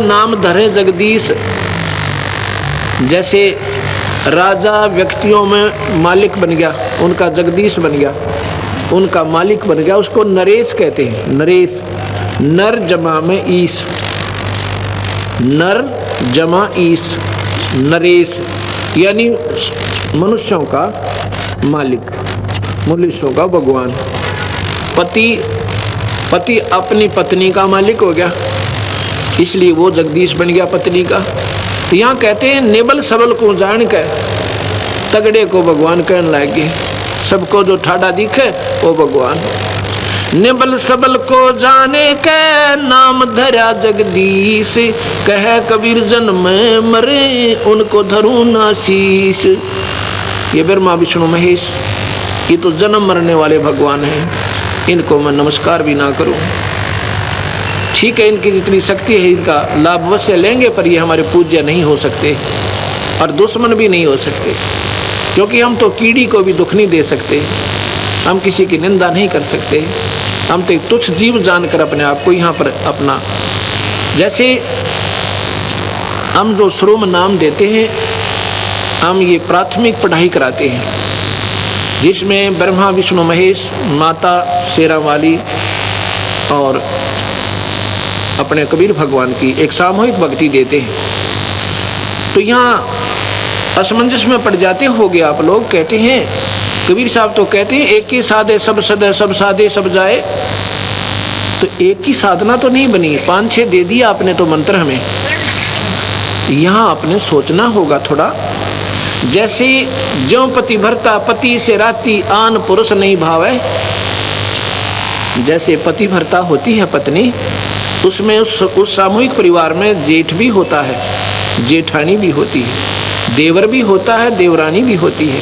नाम धरे जगदीश। जैसे राजा व्यक्तियों में मालिक बन गया, उनका जगदीश बन गया, उनका मालिक बन गया, उसको नरेश कहते हैं। नरेश, नर जमा में ईश, नर जमा ईश, नरेश यानी मनुष्यों का मालिक, मनुष्यों का भगवान। पति अपनी पत्नी का मालिक हो गया, इसलिए वो जगदीश बन गया पत्नी का। तो यहाँ कहते हैं नेबल सबल को जान के तगड़े को भगवान कहने लगे। सबको जो ठाडा दिखे वो भगवान। नेबल सबल को जाने के नाम धरा जगदीश, कहे कबीर जन्म मरे उनको धरू ना शीश। ये ब्रह्मा विष्णु महेश, ये तो जन्म मरने वाले भगवान हैं, इनको मैं नमस्कार भी ना करूं। ठीक है, इनकी जितनी शक्ति है इनका लाभ अवश्य लेंगे, पर ये हमारे पूज्य नहीं हो सकते और दुश्मन भी नहीं हो सकते, क्योंकि हम तो कीड़ी को भी दुख नहीं दे सकते, हम किसी की निंदा नहीं कर सकते, हम तो एक तुच्छ जीव जानकर अपने आप को यहाँ पर अपना, जैसे हम जो शुरू में नाम देते हैं, हम ये प्राथमिक पढ़ाई कराते हैं जिसमें ब्रह्मा विष्णु महेश, माता शेरा वाली और अपने कबीर भगवान की एक सामूहिक भक्ति देते हैं। तो यहाँ असमंजस में पड़ जाते होगे आप लोग। कहते हैं कबीर साहब तो कहते हैं एक ही साधे सब सदे, सब साधे सब जाए। तो एक ही साधना तो नहीं बनी, 5-6 दे दिया आपने तो मंत्र हमें। यहाँ आपने सोचना होगा थोड़ा। जैसे ज्यों पति भरता पति से राती आन पुरुष नहीं भावे, जैसे पति भरता होती है पत्नी, उसमें उस सामूहिक परिवार में जेठ भी होता है, जेठानी भी होती है, देवर भी होता है, देवरानी भी होती है,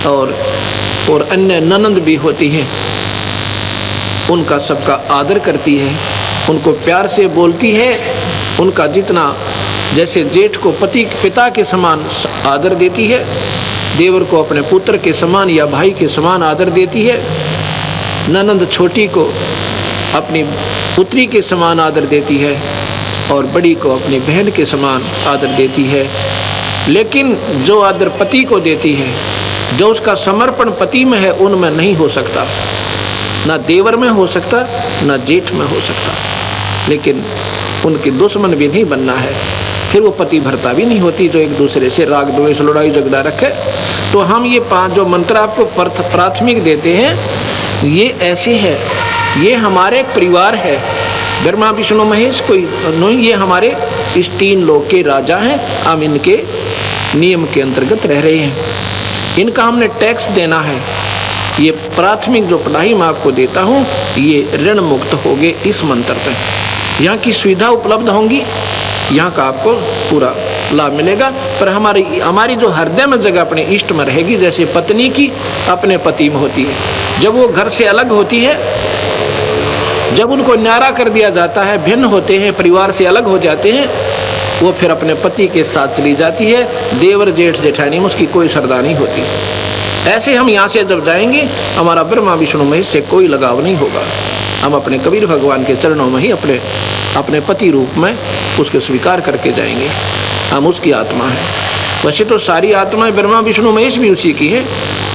और अन्य ननंद भी होती है। उनका सबका आदर करती है, उनको प्यार से बोलती है, उनका जितना, जैसे जेठ को पिता के समान आदर देती है, देवर को अपने पुत्र के समान या भाई के समान आदर देती है, ननंद छोटी को अपनी पुत्री के समान आदर देती है, और बड़ी को अपनी बहन के समान आदर देती है। लेकिन जो आदर पति को देती है, जो उसका समर्पण पति में है, उनमें नहीं हो सकता, ना देवर में हो सकता, ना जेठ में हो सकता। लेकिन उनके दुश्मन भी नहीं बनना है, फिर वो पति भरता भी नहीं होती जो एक दूसरे से राग द्वेष लड़ाई झगड़ा रखे। तो हम ये 5 जो मंत्र आपको प्राथमिक देते हैं, ये ऐसे है, ये हमारे परिवार है। ब्रह्मा विष्णु महेश कोई नहीं, ये हमारे इस 3 लोक के राजा हैं। हम इनके नियम के अंतर्गत रह रहे हैं, इनका हमने टैक्स देना है। ये प्राथमिक जो पढ़ाई मैं आपको देता हूँ, ये ऋण मुक्त हो गए इस मंत्र पे। यहाँ की सुविधा उपलब्ध होंगी, यहाँ का आपको पूरा लाभ मिलेगा। पर हमारी जो हृदय में जगह अपने इष्ट में रहेगी, जैसे पत्नी की अपने पति में होती है। जब वो घर से अलग होती है, जब उनको न्यारा कर दिया जाता है, भिन्न होते हैं, परिवार से अलग हो जाते हैं, वो फिर अपने पति के साथ चली जाती है। देवर जेठ जेठानी में उसकी कोई श्रद्धा नहीं होती। ऐसे हम यहाँ से जब जाएंगे, हमारा ब्रह्मा विष्णु महेश से कोई लगाव नहीं होगा। हम अपने कबीर भगवान के चरणों में ही अपने पति रूप में उसके स्वीकार करके जाएंगे। हम उसकी आत्मा है। वैसे तो सारी आत्माएं ब्रह्मा विष्णु महेश भी उसी की है,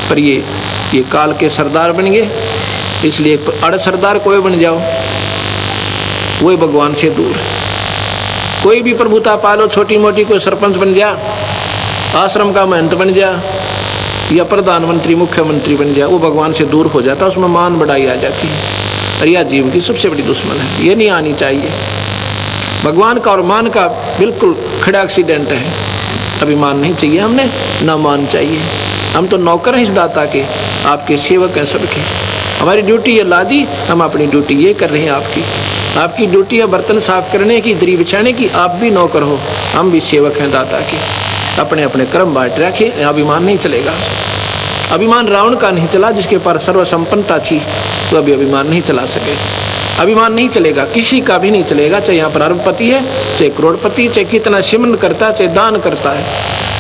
पर ये काल के सरदार बन गए, इसलिए अड़ सरदार कोई बन जाओ, वही भगवान से दूर। कोई भी प्रभुता पालो, छोटी मोटी, कोई सरपंच बन जा, आश्रम का महंत बन जा, या प्रधानमंत्री मुख्यमंत्री बन जा, वो भगवान से दूर हो जाता, उसमें मान बढ़ाई आ जाती है। और यह जीव की सबसे बड़ी दुश्मन है, ये नहीं आनी चाहिए। भगवान का और मान का बिल्कुल खड़ा एक्सीडेंट है। अभिमान नहीं चाहिए हमने, ना मान चाहिए। हम तो नौकर हैं इस दाता के, आपके सेवक हैं सबके। हमारी ड्यूटी ये ला दी, हम अपनी ड्यूटी ये कर रहे हैं। आपकी ड्यूटी है बर्तन साफ करने की, दरी बिछाने की। आप भी नौकर हो, हम भी सेवक हैं दाता के। अपने अपने कर्म बांट रखे, अभिमान नहीं चलेगा। अभिमान रावण का नहीं चला, जिसके पास सर्व संपन्नता थी, तो अभी अभिमान नहीं चला सके। अभिमान नहीं चलेगा, किसी का भी नहीं चलेगा, चाहे यहाँ पर अरबपति है, चाहे करोड़पति, चाहे कितना सिमरन करता है, चाहे दान करता है।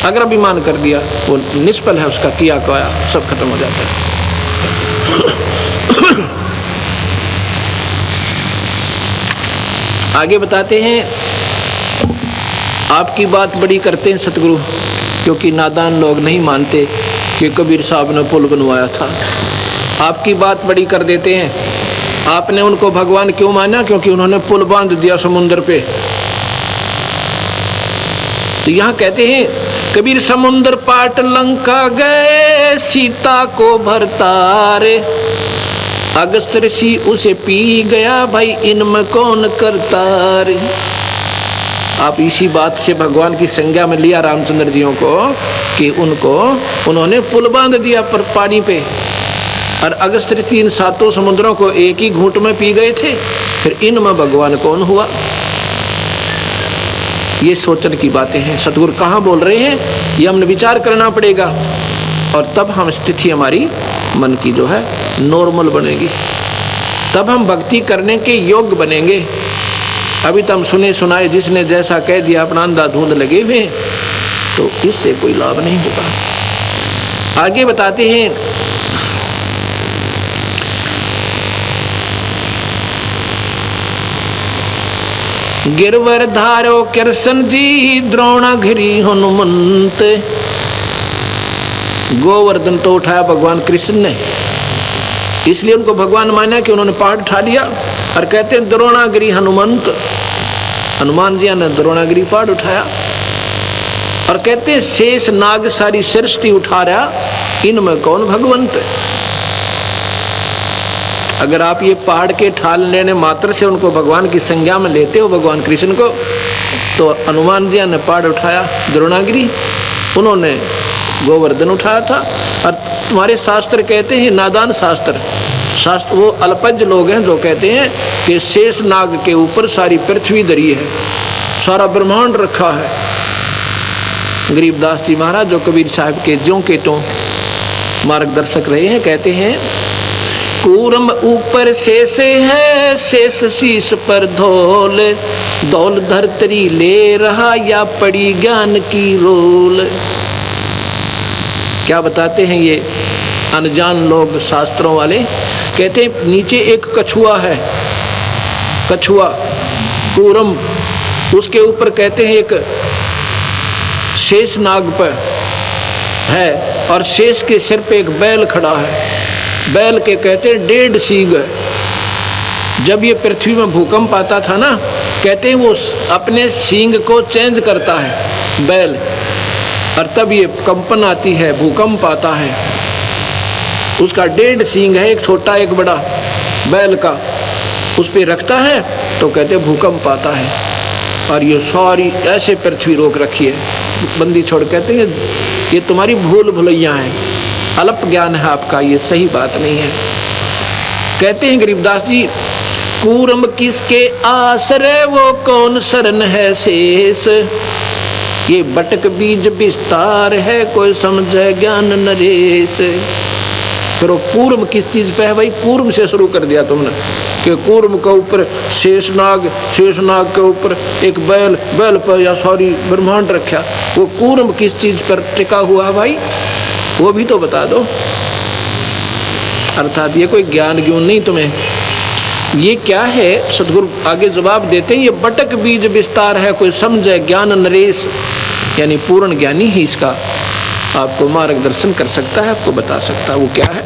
अगर अभिमान कर दिया, वो निष्फल है, उसका किया कया सब खत्म हो जाता है। आगे बताते हैं आपकी बात बड़ी करते हैं सतगुरु, क्योंकि नादान लोग नहीं मानते कि कबीर साहब ने पुल बनवाया था। आपकी बात बड़ी कर देते हैं। आपने उनको भगवान क्यों माना? क्योंकि उन्होंने पुल बांध दिया समुद्र पे। तो यहाँ कहते हैं कबीर समुद्र पाट लंका गए, सीता को भरतारे, अगस्त ऋषि उसे पी गया, भाई इनमें कौन करता रे। आप इसी बात से भगवान की संज्ञा में लिया रामचंद्र जियों को कि उन्होंने पुल बांध दिया पर पानी पे, और अगस्त ऋषि इन सातों समुद्रों को एक ही घूंट में पी गए थे, फिर इनमें भगवान कौन हुआ? ये सोचने की बातें हैं। सतगुरु कहाँ बोल रहे हैं ये हमने विचार करना पड़ेगा, और तब हम स्थिति हमारी मन की जो है नॉर्मल बनेगी, तब हम भक्ति करने के योग्य बनेंगे। अभी तो हम सुने सुनाए जिसने जैसा कह दिया, अपना अंधाधुंध लगे हुए, तो इससे कोई लाभ नहीं होगा। आगे बताते हैं गिरवर धारो कृष्ण जी, द्रोणागिरी हनुमंत। गोवर्धन तो उठाया भगवान कृष्ण ने, इसलिए उनको भगवान माना कि उन्होंने पहाड़ उठा लिया। और कहते हैं द्रोणागिरी हनुमंत, हनुमान जी ने द्रोणागिरी पहाड़ उठाया। और कहते हैं शेष नाग सारी सृष्टि उठा रहा, इनमें कौन भगवंत? अगर आप ये पहाड़ के ठाल लेने मात्र से उनको भगवान की संज्ञा में लेते हो, भगवान कृष्ण को, तो हनुमान जी ने पहाड़ उठाया द्रोणागिरी, उन्होंने गोवर्धन उठाया था। और तुम्हारे शास्त्र कहते हैं, नादान शास्त्र वो अल्पज्ञ लोग हैं जो कहते हैं कि शेष नाग के ऊपर सारी पृथ्वी धरी है, सारा ब्रह्मांड रखा है। गरीबदास जी महाराज जो कबीर साहब के ज्यों के त्यों मार्गदर्शक रहे हैं, कहते हैं कूर्म ऊपर शेष है, शेष शीश पर धौल, धौल धरतरी ले रहा या पड़ी ज्ञान की रोल। क्या बताते हैं ये अनजान लोग शास्त्रों वाले? कहते हैं नीचे एक कछुआ है, कछुआ कूर्म, उसके ऊपर कहते हैं एक शेष नाग पर है, और शेष के सिर पे एक बैल खड़ा है। बैल के कहते हैं 1.5 सींग है। जब ये पृथ्वी में भूकंप आता था ना, कहते हैं वो अपने सींग को चेंज करता है बैल, और तब ये कंपन आती है, भूकंप आता है। उसका 1.5 सींग है, एक छोटा एक बड़ा बैल का, उस पे रखता है तो कहते हैं भूकंप आता है। और ये सारी ऐसे पृथ्वी रोक रखी है, बंदी छोड़। कहते हैं ये तुम्हारी भूल भुलैया है, अल्प ज्ञान है आपका, ये सही बात नहीं है। कहते हैं गरीबदास जी कूर्म किसके आश्रय, वो कौन शरण है शेष, ये बटक बीज विस्तार है, कोई समझे ज्ञान नरेश। फिर वो कूर्म किस चीज पे है भाई? कूर्म से शुरू कर दिया तुमने कि कूर्म के ऊपर शेषनाग, शेषनाग के ऊपर एक बैल, बैल पर या सॉरी ब्रह्मांड रखा। वो कूर्म किस चीज पर टिका हुआ है भाई? वो भी तो बता दो। अर्थात ये कोई ज्ञान ज्ञान नहीं तुम्हें, ये क्या है? सतगुरु आगे जवाब देते हैं ये बटक बीज विस्तार है, कोई समझे ज्ञान नरेश, यानी पूर्ण ज्ञानी ही इसका आपको मार्गदर्शन कर सकता है, आपको बता सकता है वो क्या है।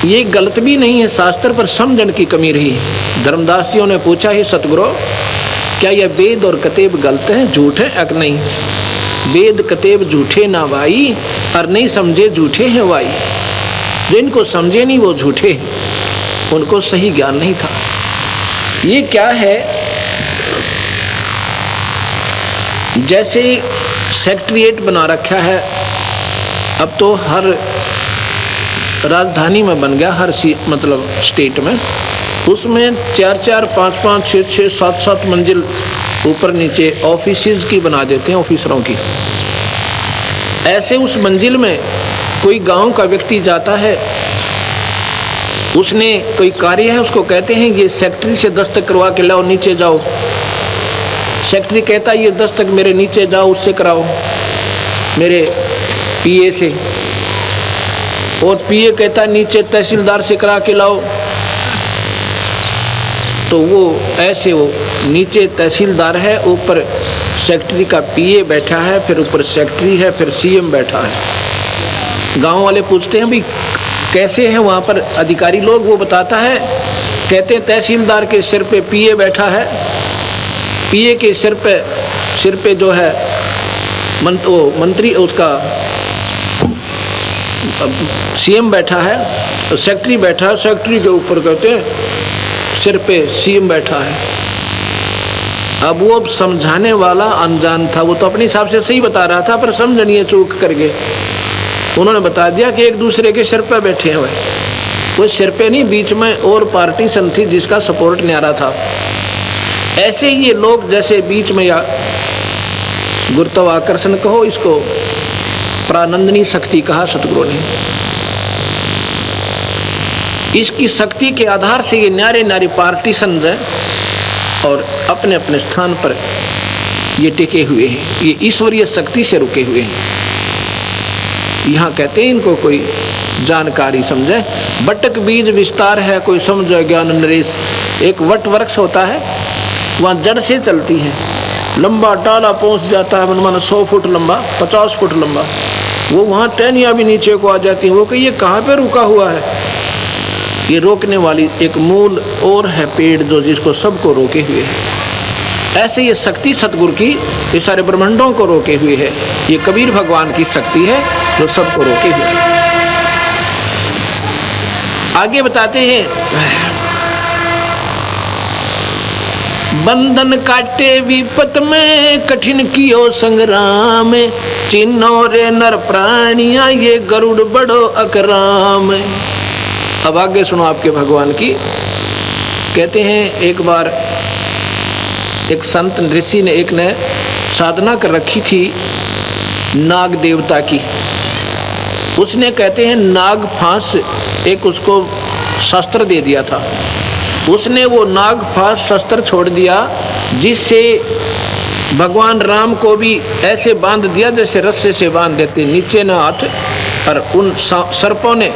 ये गलत भी नहीं है शास्त्र, पर समझन की कमी रही। धर्मदासियों ने पूछा ही सतगुरु क्या यह वेद और कतेब गलत है, झूठ है? अक नहीं, वेद कतेब झूठे ना भाई, और नहीं समझे झूठे हैं भाई। जिनको समझे नहीं वो झूठे, उनको सही ज्ञान नहीं था। ये क्या है? जैसे सेक्रेटरीट बना रखा है, अब तो हर राजधानी में बन गया, हर मतलब स्टेट में, उसमें 4-4, 5-5, 6-6, 7-7 मंजिल ऊपर नीचे ऑफिसेज की बना देते हैं, ऑफिसरों की। ऐसे उस मंजिल में कोई गांव का व्यक्ति जाता है, उसने कोई कार्य है, उसको कहते हैं ये सेक्रेटरी से दस्तक करवा के लाओ, नीचे जाओ। सेक्रेटरी कहता है ये दस्तक मेरे नीचे जाओ, उससे कराओ, मेरे पीए से। और पीए कहता है नीचे तहसीलदार से करा के लाओ। तो वो ऐसे वो नीचे तहसीलदार है, ऊपर सेक्रेटरी का पीए बैठा है, फिर ऊपर सेक्रेटरी है, फिर सीएम बैठा है। गांव वाले पूछते हैं भाई कैसे हैं वहाँ पर अधिकारी लोग, वो बताता है, कहते हैं तहसीलदार के सिर पे पीए बैठा है, पीए के सिर पे जो है मंत्री उसका सीएम बैठा है, तो सेक्रेटरी बैठा है, सेक्रेटरी के ऊपर कहते हैं सिर पे सीएम बैठा है। अब वो समझाने वाला अनजान था, वो तो अपने हिसाब से सही बता रहा था, पर समझनिए चूक कर गए। उन्होंने बता दिया कि एक दूसरे के सिर पे बैठे हैं। वो सिर पे नहीं, बीच में और पार्टी सन थी जिसका सपोर्ट न्यारा था। ऐसे ही ये लोग जैसे बीच में, या गुरुत्वाकर्षण कहो, इसको प्रानंदनी शक्ति कहा सतगुरु ने, इसकी शक्ति के आधार से ये न्यारे न्यारे पार्टीशंस हैं और अपने अपने स्थान पर ये टिके हुए हैं, ये ईश्वरीय शक्ति से रुके हुए हैं। यहाँ कहते हैं इनको कोई जानकारी समझे, बटक बीज विस्तार है, कोई समझो ज्ञान नरेश। एक वट वृक्ष होता है, वहाँ जड़ से चलती है, लंबा टाला पहुँच जाता है, मानो 100 फुट लंबा, 50 फुट लंबा, वो वहाँ टहनियाँ भी नीचे को आ जाती हैं। वो कहिए कहाँ पे रुका हुआ है, ये रोकने वाली एक मूल और है पेड़ जो जिसको सबको रोके हुए है। ऐसे ये शक्ति सतगुरु की ये सारे ब्रह्मांडों को रोके हुए है। ये कबीर भगवान की शक्ति है जो सबको रोके हुए है। आगे बताते हैं, बंधन काटे विपत में, कठिन कियो संग्राम, चिन्हो रे नर प्राणिया, ये गरुड़ बड़ो अकराम। अब आगे सुनो आपके भगवान की। कहते हैं एक बार एक संत ऋषि ने एक ने साधना कर रखी थी नाग देवता की। उसने कहते हैं नाग फांस एक उसको शस्त्र दे दिया था। उसने वो नाग फांस शस्त्र छोड़ दिया, जिससे भगवान राम को भी ऐसे बांध दिया जैसे रस्से से बांध देते, नीचे न हाथ, और उन सर्पों ने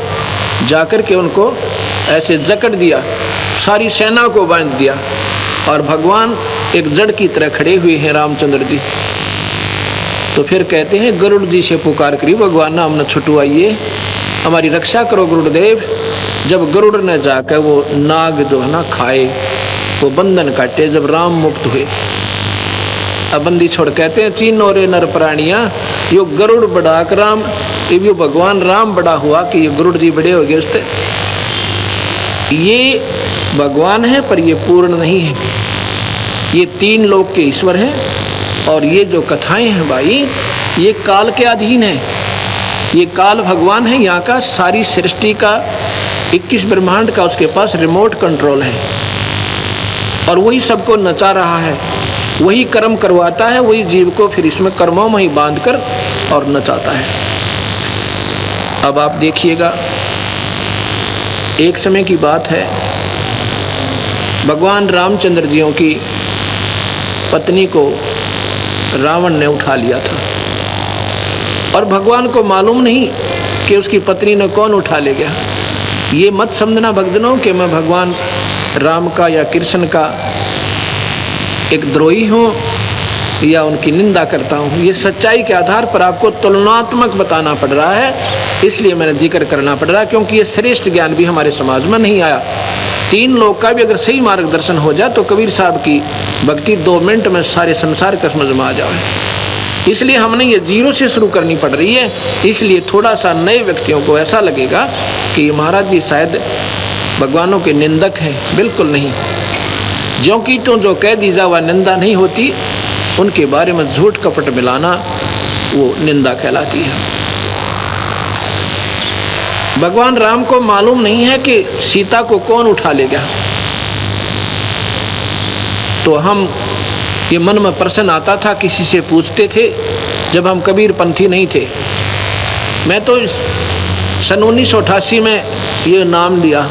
जाकर के उनको ऐसे जकड़ दिया, सारी सेना को बांध दिया, और भगवान एक जड़ की तरह खड़े हुए हैं रामचंद्र जी। तो फिर कहते हैं गरुड़ जी से पुकार करी, भगवान नाम न छुटवाइए, हमारी रक्षा करो गुरुदेव। जब गरुड़ ने जाकर वो नाग जो है ना खाए, वो बंधन काटे, जब राम मुक्त हुए, अब बंदी छोड़, कहते हैं चीनो रे नर प्राणिया, यो गरुड़ बड़ा राम, ये भगवान राम बड़ा हुआ कि ये गरुड़ जी बड़े हो गए उससे। ये भगवान है पर ये पूर्ण नहीं है, ये 3 लोक के ईश्वर हैं। और ये जो कथाएं हैं भाई, ये काल के अधीन है। ये काल भगवान है यहाँ का, सारी सृष्टि का 21 ब्रह्मांड का उसके पास रिमोट कंट्रोल है, और वही सबको नचा रहा है, वही कर्म करवाता है, वही जीव को फिर इसमें कर्मों में ही बांधकर और नचाता है। अब आप देखिएगा, एक समय की बात है, भगवान रामचंद्र जियों की पत्नी को रावण ने उठा लिया था, और भगवान को मालूम नहीं कि उसकी पत्नी ने कौन उठा ले गया। ये मत समझना भक्तजनों कि मैं भगवान राम का या कृष्ण का एक द्रोही हूँ या उनकी निंदा करता हूँ। ये सच्चाई के आधार पर आपको तुलनात्मक बताना पड़ रहा है, इसलिए मैंने जिक्र करना पड़ रहा है, क्योंकि ये श्रेष्ठ ज्ञान भी हमारे समाज में नहीं आया। 3 लोग का भी अगर सही मार्गदर्शन हो जाए तो कबीर साहब की भक्ति 2 मिनट में सारे संसार का समझ में आ जाए। इसलिए हमने ये 0 से शुरू करनी पड़ रही है। इसलिए थोड़ा सा नए व्यक्तियों को ऐसा लगेगा कि ये महाराज जी शायद भगवानों के निंदक हैं, बिल्कुल नहीं। ज्यों की तो जो कह दी जा वह निंदा नहीं होती, उनके बारे में झूठ कपट मिलाना वो निंदा कहलाती है। भगवान राम को मालूम नहीं है कि सीता को कौन उठा ले गया, तो हम ये मन में प्रश्न आता था, किसी से पूछते थे जब हम कबीर पंथी नहीं थे। मैं तो सन 1988 में ये नाम लिया,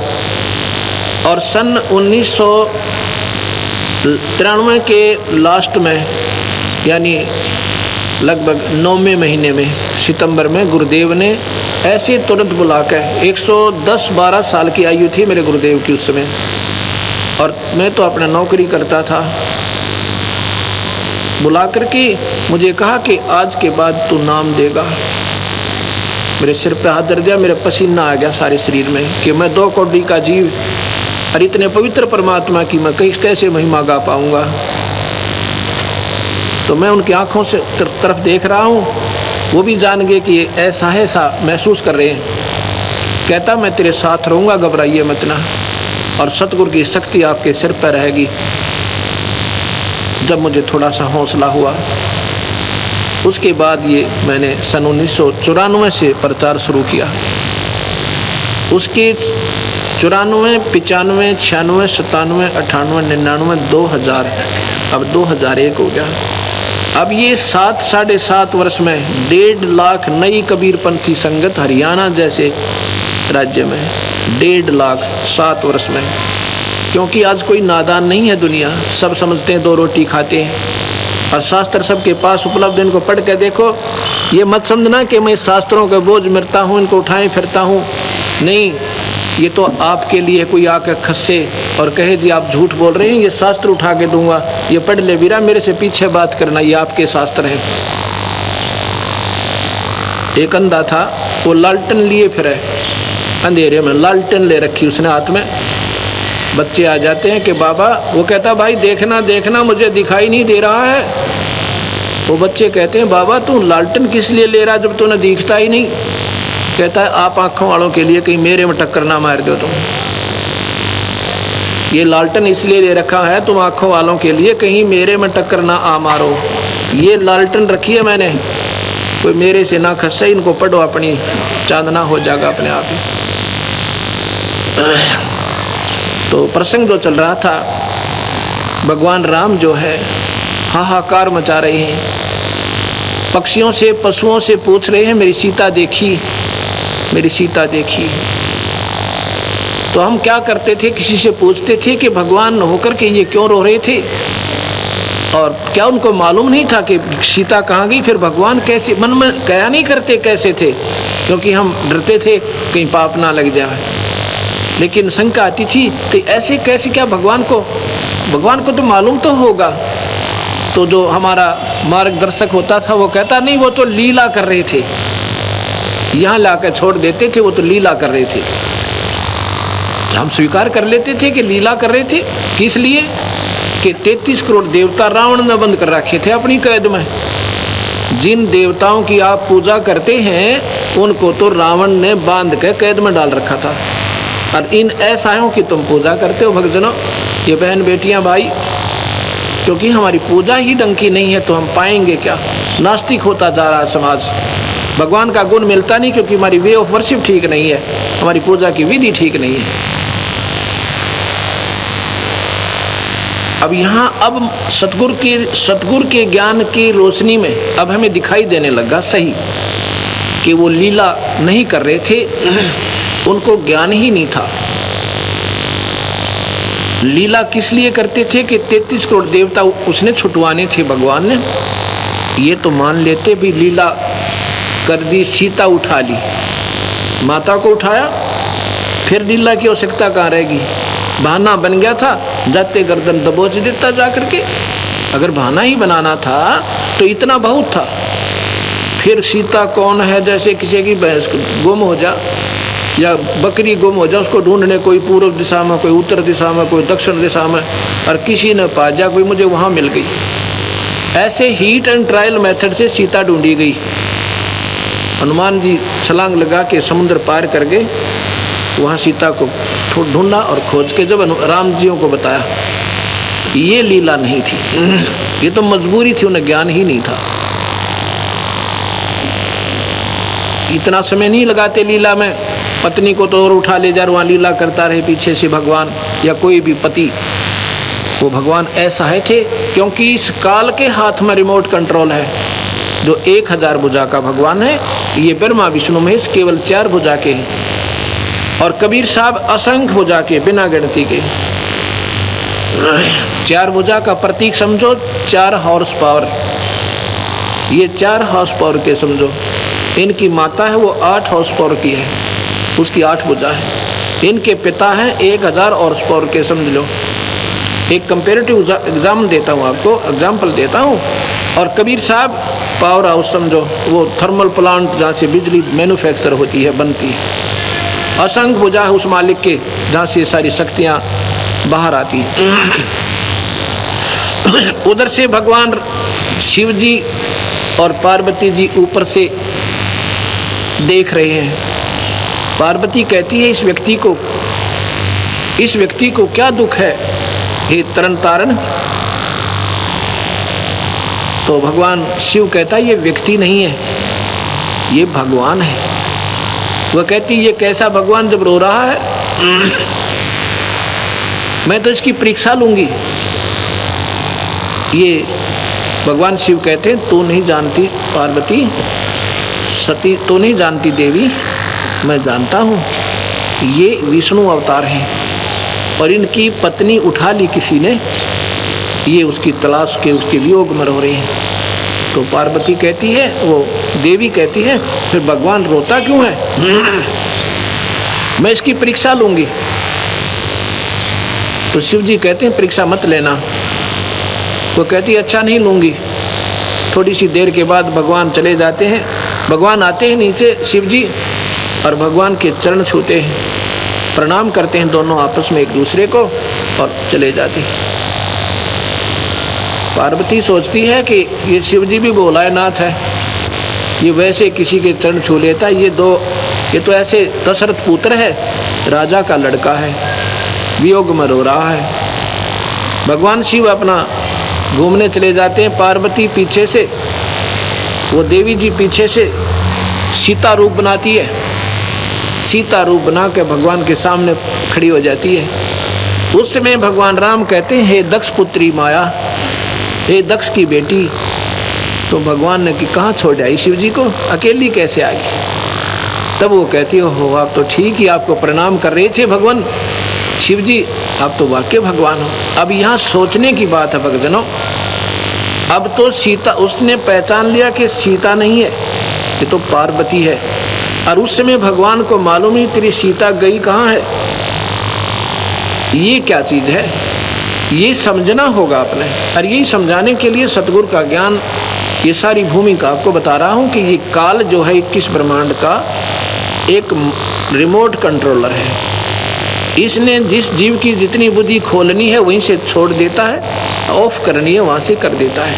और सन 1993 के लास्ट में, यानी लगभग 9वें महीने में, सितंबर में, गुरुदेव ने ऐसे तुरंत बुलाकर, 110-12 साल की आयु थी मेरे गुरुदेव की उस समय, और मैं तो अपना नौकरी करता था। बुला करके मुझे कहा कि आज के बाद तू नाम देगा। मेरे सिर पे हाथ धर दिया, मेरे पसीना आ गया सारे शरीर में कि मैं 2 कौड़ी का जीव और इतने पवित्र परमात्मा की मैं कैसे महिमा गा पाऊंगा। तो मैं उनकी आंखों से तरफ देख रहा हूँ, वो भी जान गए कि ऐसा है, ऐसा महसूस कर रहे हैं। कहता मैं तेरे साथ रहूँगा, घबराइए मत ना, और सतगुरु की शक्ति आपके सिर पर रहेगी। जब मुझे थोड़ा सा हौसला हुआ, उसके बाद ये मैंने सन 1994 से प्रचार शुरू किया। उसके 94, 95, 96, 97, 98, 99, 2000, अब 2001 हो गया। अब ये 7-7.5 वर्ष में 1.5 लाख नई कबीरपंथी संगत हरियाणा जैसे राज्य में 1.5 लाख 7 वर्ष में। क्योंकि आज कोई नादान नहीं है दुनिया, सब समझते हैं 2 रोटी खाते हैं और शास्त्र सबके पास उपलब्ध। इनको पढ़ के देखो, ये मत समझना कि मैं शास्त्रों का बोझ मिरता हूँ, इनको उठाए फिरता हूँ, नहीं। ये तो आपके लिए कोई आकर खस्से और कहे जी आप झूठ बोल रहे हैं, ये शास्त्र उठा के दूंगा, ये पढ़ ले वीरा, मेरे से पीछे बात करना, ये आपके शास्त्र हैं। एक अंधा था, वो लालटेन लिए फिरे, अंधेरे में लालटेन ले रखी उसने हाथ में। बच्चे आ जाते हैं कि बाबा, वो कहता भाई देखना देखना मुझे दिखाई नहीं दे रहा है। वो बच्चे कहते हैं बाबा तू लालटेन किस लिए ले रहा जब तूने दिखता ही नहीं। कहता है आप आंखों वालों के लिए कहीं मेरे में टक्कर ना मार दो तुम। ये लालटेन इसलिए ले रखा है तुम आंखों वालों के लिए, कहीं मेरे में टक्कर ना आ मारो। ये लालटेन रखी है मैंने, कोई मेरे से ना खस्से, इनको पढ़ो, अपनी चांदना हो जाएगा अपने आप ही। तो प्रसंग जो चल रहा था, भगवान राम जो है हाहाकार मचा रहे हैं, पक्षियों से पशुओं से पूछ रहे हैं मेरी सीता देखी, मेरी सीता देखी। तो हम क्या करते थे, किसी से पूछते थे कि भगवान होकर के ये क्यों रो रहे थे, और क्या उनको मालूम नहीं था कि सीता कहाँ गई। फिर भगवान कैसे, मन में कया नहीं करते कैसे थे, क्योंकि हम डरते थे कहीं पाप ना लग जाए। लेकिन शंका आती थी कि ऐसे कैसे, क्या भगवान को तो मालूम तो होगा। तो जो हमारा मार्गदर्शक होता था वो कहता नहीं, वो तो लीला कर रहे थे, यहाँ लाकर छोड़ देते थे, वो तो लीला कर रहे थे। हम स्वीकार कर लेते थे कि लीला कर रहे थे। किस लिए कि 33 करोड़ देवता रावण ने बंद कर रखे थे अपनी कैद में। जिन देवताओं की आप पूजा करते हैं उनको तो रावण ने बांध के कैद में डाल रखा था, और इन ऐसाओं की तुम पूजा करते हो। भक्तजनों, ये बहन बेटियां भाई, क्योंकि हमारी पूजा ही ढंग की नहीं है तो हम पाएंगे क्या। नास्तिक होता जा रहा है समाज, भगवान का गुण मिलता नहीं क्योंकि हमारी वे ऑफ वर्शिप ठीक नहीं है, हमारी पूजा की विधि ठीक नहीं है। अब यहाँ अब सतगुरु के ज्ञान की रोशनी में अब हमें दिखाई देने लगा सही कि वो लीला नहीं कर रहे थे, उनको ज्ञान ही नहीं था। लीला किस लिए करते थे कि 33 करोड़ देवता उसने छुटवाने थे भगवान ने। ये तो मान लेते भी लीला कर दी, सीता उठा ली, माता को उठाया, फिर लीला की आवश्यकता कहाँ रहेगी। बहाना बन गया था, जाते गर्दन दबोच देता जा करके। अगर बहाना ही बनाना था तो इतना बहुत था। फिर सीता कौन है, जैसे किसी की भैंस गुम हो जा या बकरी गुम हो जाए, उसको ढूंढने कोई पूर्व दिशा में, कोई उत्तर दिशा में, कोई दक्षिण दिशा में, और किसी ने पा जा, कोई मुझे वहाँ मिल गई। ऐसे हीट एंड ट्रायल मेथड से सीता ढूंढी गई। हनुमान जी छलांग लगा के समुद्र पार कर गए, वहाँ सीता को ढूंढा और खोज के जब राम जियों को बताया। ये लीला नहीं थी, ये तो मजबूरी थी, उन्हें ज्ञान ही नहीं था। इतना समय नहीं लगाते लीला में, पत्नी को तो और उठा ले जा, वहाँ लीला करता रहे पीछे से भगवान या कोई भी पति। वो भगवान ऐसा है थे क्योंकि इस काल के हाथ में रिमोट कंट्रोल है। जो 1000 भुजा का भगवान है, ये ब्रह्मा विष्णु महेश केवल 4 भुजा के हैं, और कबीर साहब असंख्य भुजा के, बिना गिनती के। 4 भुजा का प्रतीक समझो, 4 हॉर्स पावर। ये 4 हॉर्स पावर के समझो। इनकी माता है वो 8 हॉर्स पावर की है, उसकी 8 भुजा है। इनके पिता हैं 1000 हॉर्स पावर के, समझ लो। एक कंपेरेटिव एग्जाम देता हूँ आपको, एग्जाम्पल देता हूँ। और कबीर साहब पावर हाउस समझो, वो थर्मल प्लांट जहाँ से बिजली मैन्युफैक्चर होती है, बनती है। असंख्य भुजा है उस मालिक के, जहाँ से सारी शक्तियाँ बाहर आती हैं। उधर से भगवान शिव जी और पार्वती जी ऊपर से देख रहे हैं। पार्वती कहती है, इस व्यक्ति को क्या दुख है हे तरन तारण? तो भगवान शिव कहता है, ये व्यक्ति नहीं है, ये भगवान है। वह कहती, ये कैसा भगवान जब रो रहा है? मैं तो इसकी परीक्षा लूंगी। ये भगवान शिव कहते हैं, तू नहीं जानती पार्वती, सती तू नहीं जानती देवी, मैं जानता हूँ। ये विष्णु अवतार हैं और इनकी पत्नी उठा ली किसी ने, ये उसकी तलाश के उसके वियोग में रो रही हैं। तो पार्वती कहती है, वो देवी कहती है, फिर भगवान रोता क्यों है? मैं इसकी परीक्षा लूंगी। तो शिव जी कहते हैं, परीक्षा मत लेना। वो कहती है, अच्छा नहीं लूंगी। थोड़ी सी देर के बाद भगवान चले जाते हैं। भगवान आते हैं नीचे, शिव जी, और भगवान के चरण छूते हैं, प्रणाम करते हैं दोनों आपस में एक दूसरे को और चले जाते हैं। पार्वती सोचती है कि ये शिव जी भी भोलानाथ है, ये वैसे किसी के चरण छू लेता है। ये तो ऐसे दशरथ पुत्र है, राजा का लड़का है, वियोग में रो रहा है। भगवान शिव अपना घूमने चले जाते हैं। पार्वती पीछे से, वो देवी जी पीछे से सीता रूप बनाती है। सीता रूप बना के भगवान के सामने खड़ी हो जाती है। उस समय भगवान राम कहते हैं, हे दक्ष पुत्री माया, हे दक्ष की बेटी। तो भगवान ने कि कहाँ छोड़ आई शिव जी को, अकेली कैसे आ गई? तब वो कहती हो, आप तो ठीक ही आपको प्रणाम कर रहे थे भगवान शिव जी, आप तो वाकई भगवान हो। अब यहाँ सोचने की बात है भक्तजनों, अब तो सीता, उसने पहचान लिया कि सीता नहीं है, ये तो पार्वती है। और उस समय भगवान को मालूम ही तेरी सीता गई कहाँ है, ये क्या चीज़ है, ये समझना होगा अपने। और यही समझाने के लिए सतगुरु का ज्ञान, ये सारी भूमिका आपको बता रहा हूँ कि ये काल जो है 21 ब्रह्मांड का एक रिमोट कंट्रोलर है। इसने जिस जीव की जितनी बुद्धि खोलनी है वहीं से छोड़ देता है, ऑफ करनी है वहां से कर देता है।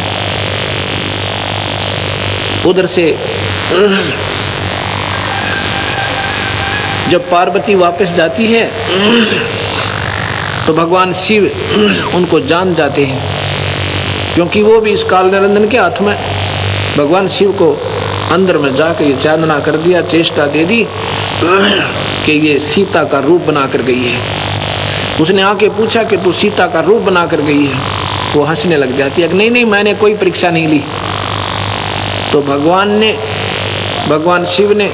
उधर से जब पार्वती वापस जाती है तो भगवान शिव उनको जान जाते हैं, क्योंकि वो भी इस काल निरंजन के हाथ में। भगवान शिव को अंदर में जाकर ये चांदना कर दिया, चेष्टा दे दी कि ये सीता का रूप बना कर गई है। उसने आके पूछा कि तू सीता का रूप बना कर गई है? वो हंसने लग जाती है कि नहीं, मैंने कोई परीक्षा नहीं ली। तो भगवान शिव ने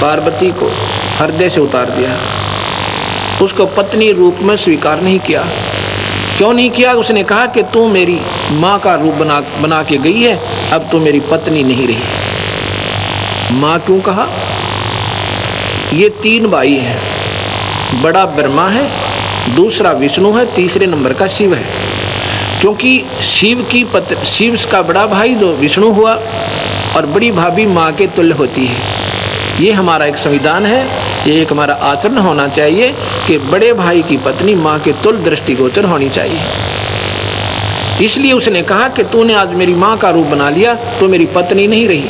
पार्वती को हृदय से उतार दिया, उसको पत्नी रूप में स्वीकार नहीं किया। क्यों नहीं किया? उसने कहा कि तू मेरी माँ का रूप बना के गई है, अब तू मेरी पत्नी नहीं रही। माँ क्यों कहा? ये 3 भाई हैं, बड़ा ब्रह्मा है, दूसरा विष्णु है, तीसरे नंबर का शिव है। क्योंकि शिव का बड़ा भाई जो विष्णु हुआ और बड़ी भाभी माँ के तुल्य होती है। ये हमारा एक संविधान है, ये एक हमारा आचरण होना चाहिए कि बड़े भाई की पत्नी माँ के तुल्य दृष्टिगोचर होनी चाहिए। इसलिए उसने कहा कि तूने आज मेरी माँ का रूप बना लिया, तो मेरी पत्नी नहीं रही।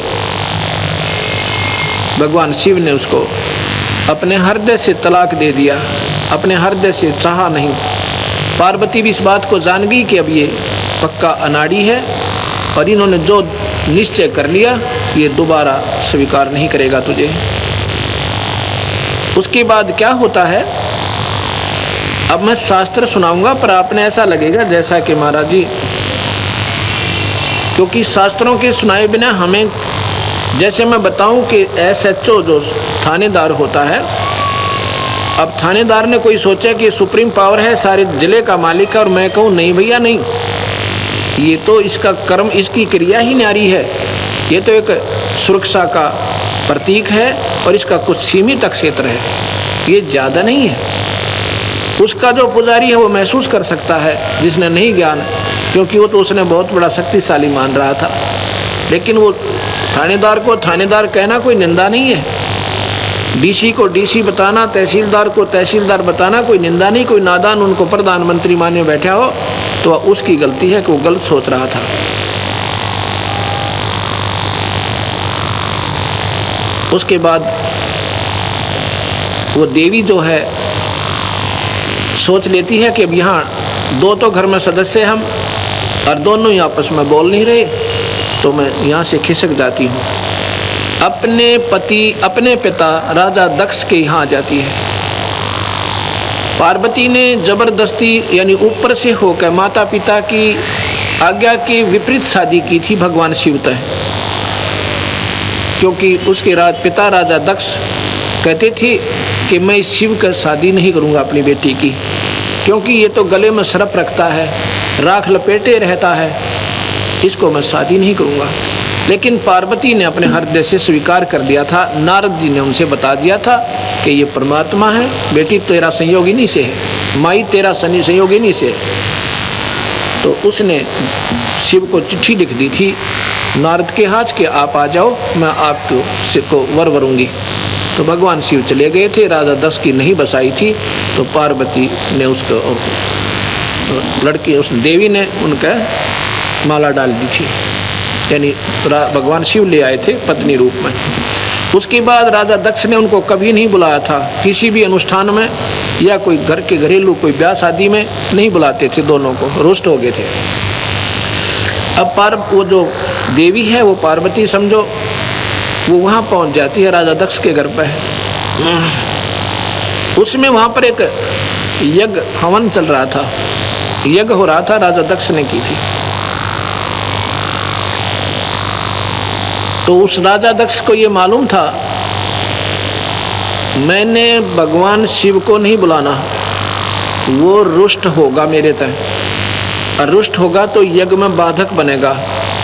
भगवान शिव ने उसको अपने हृदय से तलाक दे दिया, अपने हृदय से चाहा नहीं। पार्वती भी इस बात को जान गई कि अब ये पक्का अनाड़ी है और इन्होंने जो निश्चय कर लिया ये दोबारा स्वीकार नहीं करेगा तुझे। उसके बाद क्या होता है, अब मैं शास्त्र सुनाऊंगा पर आपने ऐसा लगेगा जैसा कि महाराज जी, क्योंकि शास्त्रों के सुनाए बिना हमें, जैसे मैं बताऊं कि SHO जो थानेदार होता है, अब थानेदार ने कोई सोचा कि सुप्रीम पावर है, सारे जिले का मालिक है, और मैं कहूँ नहीं भैया नहीं, ये तो इसका कर्म, इसकी क्रिया ही न्यारी है, ये तो एक सुरक्षा का प्रतीक है और इसका कुछ सीमित क्षेत्र है, ये ज़्यादा नहीं है। उसका जो पुजारी है वो महसूस कर सकता है, जिसने नहीं ज्ञान, क्योंकि वो तो उसने बहुत बड़ा शक्तिशाली मान रहा था। लेकिन वो थानेदार को थानेदार कहना कोई निंदा नहीं है, डीसी को डीसी बताना, तहसीलदार को तहसीलदार बताना कोई निंदा नहीं। कोई नादान उनको प्रधानमंत्री माने बैठा हो तो उसकी गलती है कि वो गलत सोच रहा था। उसके बाद वो देवी जो है सोच लेती है कि अब यहाँ दो तो घर में सदस्य हम और दोनों ही आपस में बोल नहीं रहे, तो मैं यहाँ से खिसक जाती हूँ। अपने पति अपने पिता राजा दक्ष के यहाँ जाती है। पार्वती ने जबरदस्ती यानी ऊपर से होकर माता पिता की आज्ञा के विपरीत शादी की थी भगवान शिव तय, क्योंकि उसके पिता राजा दक्ष कहते थे कि मैं इस शिव का शादी नहीं करूँगा अपनी बेटी की, क्योंकि ये तो गले में सर्प रखता है, राख लपेटे रहता है, इसको मैं शादी नहीं करूँगा। लेकिन पार्वती ने अपने हृदय से स्वीकार कर लिया था। नारद जी ने उनसे बता दिया था कि ये परमात्मा है, बेटी तेरा संयोगिनी से है, माई तेरा संयोगिनी से है। तो उसने शिव को चिट्ठी लिख दी थी नारद के हाथ के आप आ जाओ, मैं आपको वर वरूंगी। तो भगवान शिव चले गए थे, राजा दक्ष की नहीं बसाई थी, तो पार्वती ने उसको लड़की उस देवी ने उनका माला डाल दी थी, यानी भगवान शिव ले आए थे पत्नी रूप में। उसके बाद राजा दक्ष ने उनको कभी नहीं बुलाया था किसी भी अनुष्ठान में, या कोई घर के घरेलू कोई ब्याह शादी में नहीं बुलाते थे, दोनों को रुष्ट हो गए थे। अब वो जो देवी है वो पार्वती समझो, वो वहाँ पहुँच जाती है राजा दक्ष के घर पर। उसमें वहाँ पर एक यज्ञ हवन चल रहा था, यज्ञ हो रहा था, राजा दक्ष ने की थी। तो उस राजा दक्ष को ये मालूम था मैंने भगवान शिव को नहीं बुलाना, वो रुष्ट होगा मेरे तय, और रुष्ट होगा तो यज्ञ में बाधक बनेगा,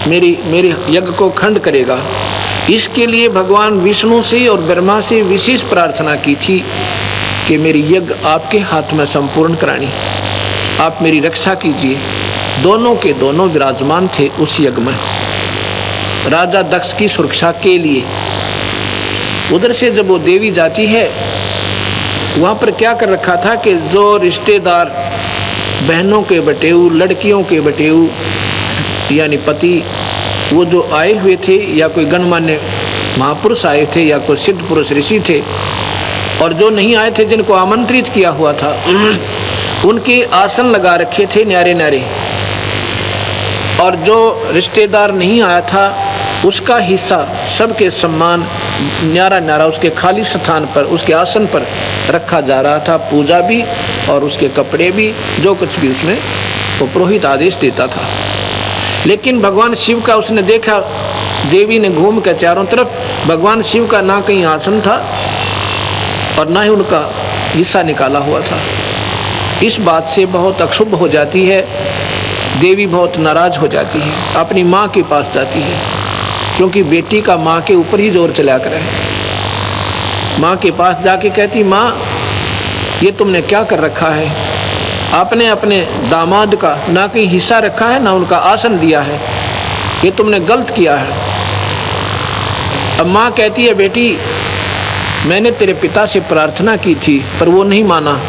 मेरी यज्ञ को खंड करेगा। इसके लिए भगवान विष्णु से और ब्रह्मा से विशेष प्रार्थना की थी कि मेरी यज्ञ आपके हाथ में संपूर्ण करानी, आप मेरी रक्षा कीजिए। दोनों के दोनों विराजमान थे उस यज्ञ में राजा दक्ष की सुरक्षा के लिए। उधर से जब वो देवी जाती है, वहाँ पर क्या कर रखा था कि जो रिश्तेदार बहनों के बटेऊ, लड़कियों के बटेऊ यानी पति, वो जो आए हुए थे या कोई गणमान्य महापुरुष आए थे या कोई सिद्ध पुरुष ऋषि थे, और जो नहीं आए थे जिनको आमंत्रित किया हुआ था, उनके आसन लगा रखे थे न्यारे न्यारे, और जो रिश्तेदार नहीं आया था उसका हिस्सा सबके सम्मान न्यारा न्यारा उसके खाली स्थान पर, उसके आसन पर रखा जा रहा था। पूजा भी और उसके कपड़े भी, जो कुछ भी उसमें वो पुरोहित आदेश देता था। लेकिन भगवान शिव का उसने देखा, देवी ने घूम कर चारों तरफ, भगवान शिव का ना कहीं आसन था और ना ही उनका हिस्सा निकाला हुआ था। इस बात से बहुत अक्षुब्ध हो जाती है देवी, बहुत नाराज हो जाती है, अपनी माँ के पास जाती है, क्योंकि बेटी का माँ के ऊपर ही जोर चला कर है। माँ के पास जाके कहती, माँ ये तुमने क्या कर रखा है, आपने अपने दामाद का ना कहीं हिस्सा रखा है ना उनका आसन दिया है, ये तुमने गलत किया है। अब माँ कहती है, बेटी मैंने तेरे पिता से प्रार्थना की थी पर वो नहीं माना,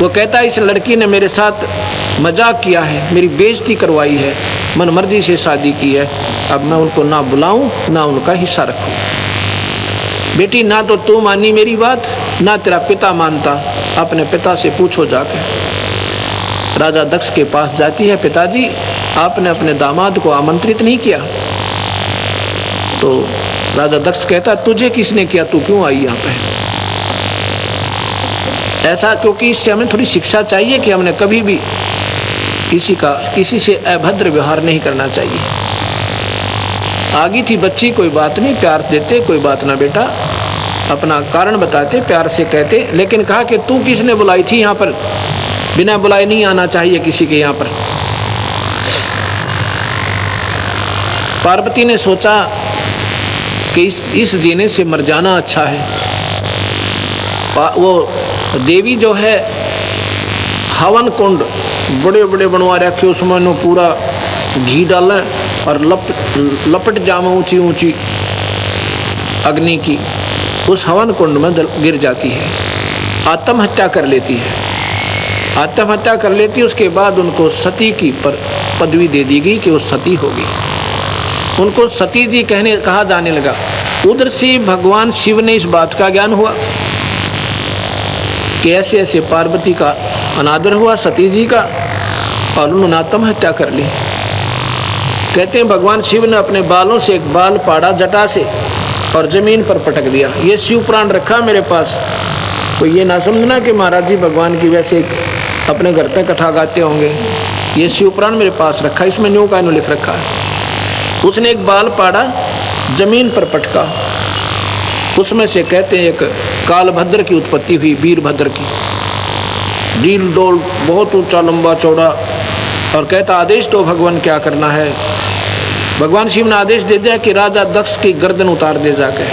वो कहता है इस लड़की ने मेरे साथ मजाक किया है, मेरी बेइज्जती करवाई है, मन मर्जी से शादी की है, अब मैं उनको ना बुलाऊं ना उनका हिस्सा रखूं। बेटी ना तो तू मानी मेरी बात, ना तेरा पिता मानता, अपने पिता से पूछो जाकर। राजा दक्ष के पास जाती है, पिताजी आपने अपने दामाद को आमंत्रित नहीं किया। तो राजा दक्ष कहता, तुझे किसने किया, तू क्यों आई यहाँ पे? ऐसा क्योंकि इससे हमें थोड़ी शिक्षा चाहिए कि हमने कभी भी किसी से अभद्र व्यवहार नहीं करना चाहिए। आगी थी बच्ची, कोई बात नहीं, प्यार देते, कोई बात ना बेटा, अपना कारण बताते, प्यार से कहते। लेकिन कहा कि तू किसने बुलाई थी यहाँ पर, बिना बुलाए नहीं आना चाहिए किसी के यहाँ पर। पार्वती ने सोचा कि इस जीने से मर जाना अच्छा है। वो देवी जो है हवन कुंड बड़े बड़े बनवा रखे, उसमें नो पूरा घी डालें और लपट जामे ऊंची ऊंची अग्नि की, उस हवन कुंड में गिर जाती है, आत्महत्या कर लेती है। आत्महत्या कर लेती है, उसके बाद उनको सती की पदवी दे दी गई कि वो सती होगी। उनको सती जी कहा जाने लगा। उधर से भगवान शिव ने इस बात का ज्ञान हुआ कि ऐसे ऐसे पार्वती का अनादर हुआ सती जी का, और उन्होंने आत्महत्या कर ली। कहते हैं भगवान शिव ने अपने बालों से एक बाल पाड़ा जटा से और जमीन पर पटक दिया। ये शिव पुराण रखा मेरे पास, तो ये ना समझना कि महाराज जी भगवान की वैसे अपने घर पे कथा गाते होंगे। ये शिव पुराण मेरे पास रखा, इसमें न्यू का न्यू लिख रखा है। उसने एक बाल पाड़ा, जमीन पर पटका, उसमें से कहते हैं एक कालभद्र की उत्पत्ति हुई, वीरभद्र की। डील डोल बहुत ऊंचा लंबा चौड़ा, और कहता आदेश तो भगवान क्या करना है। भगवान शिव ने आदेश दे दिया कि राजा दक्ष की गर्दन उतार दे जाके,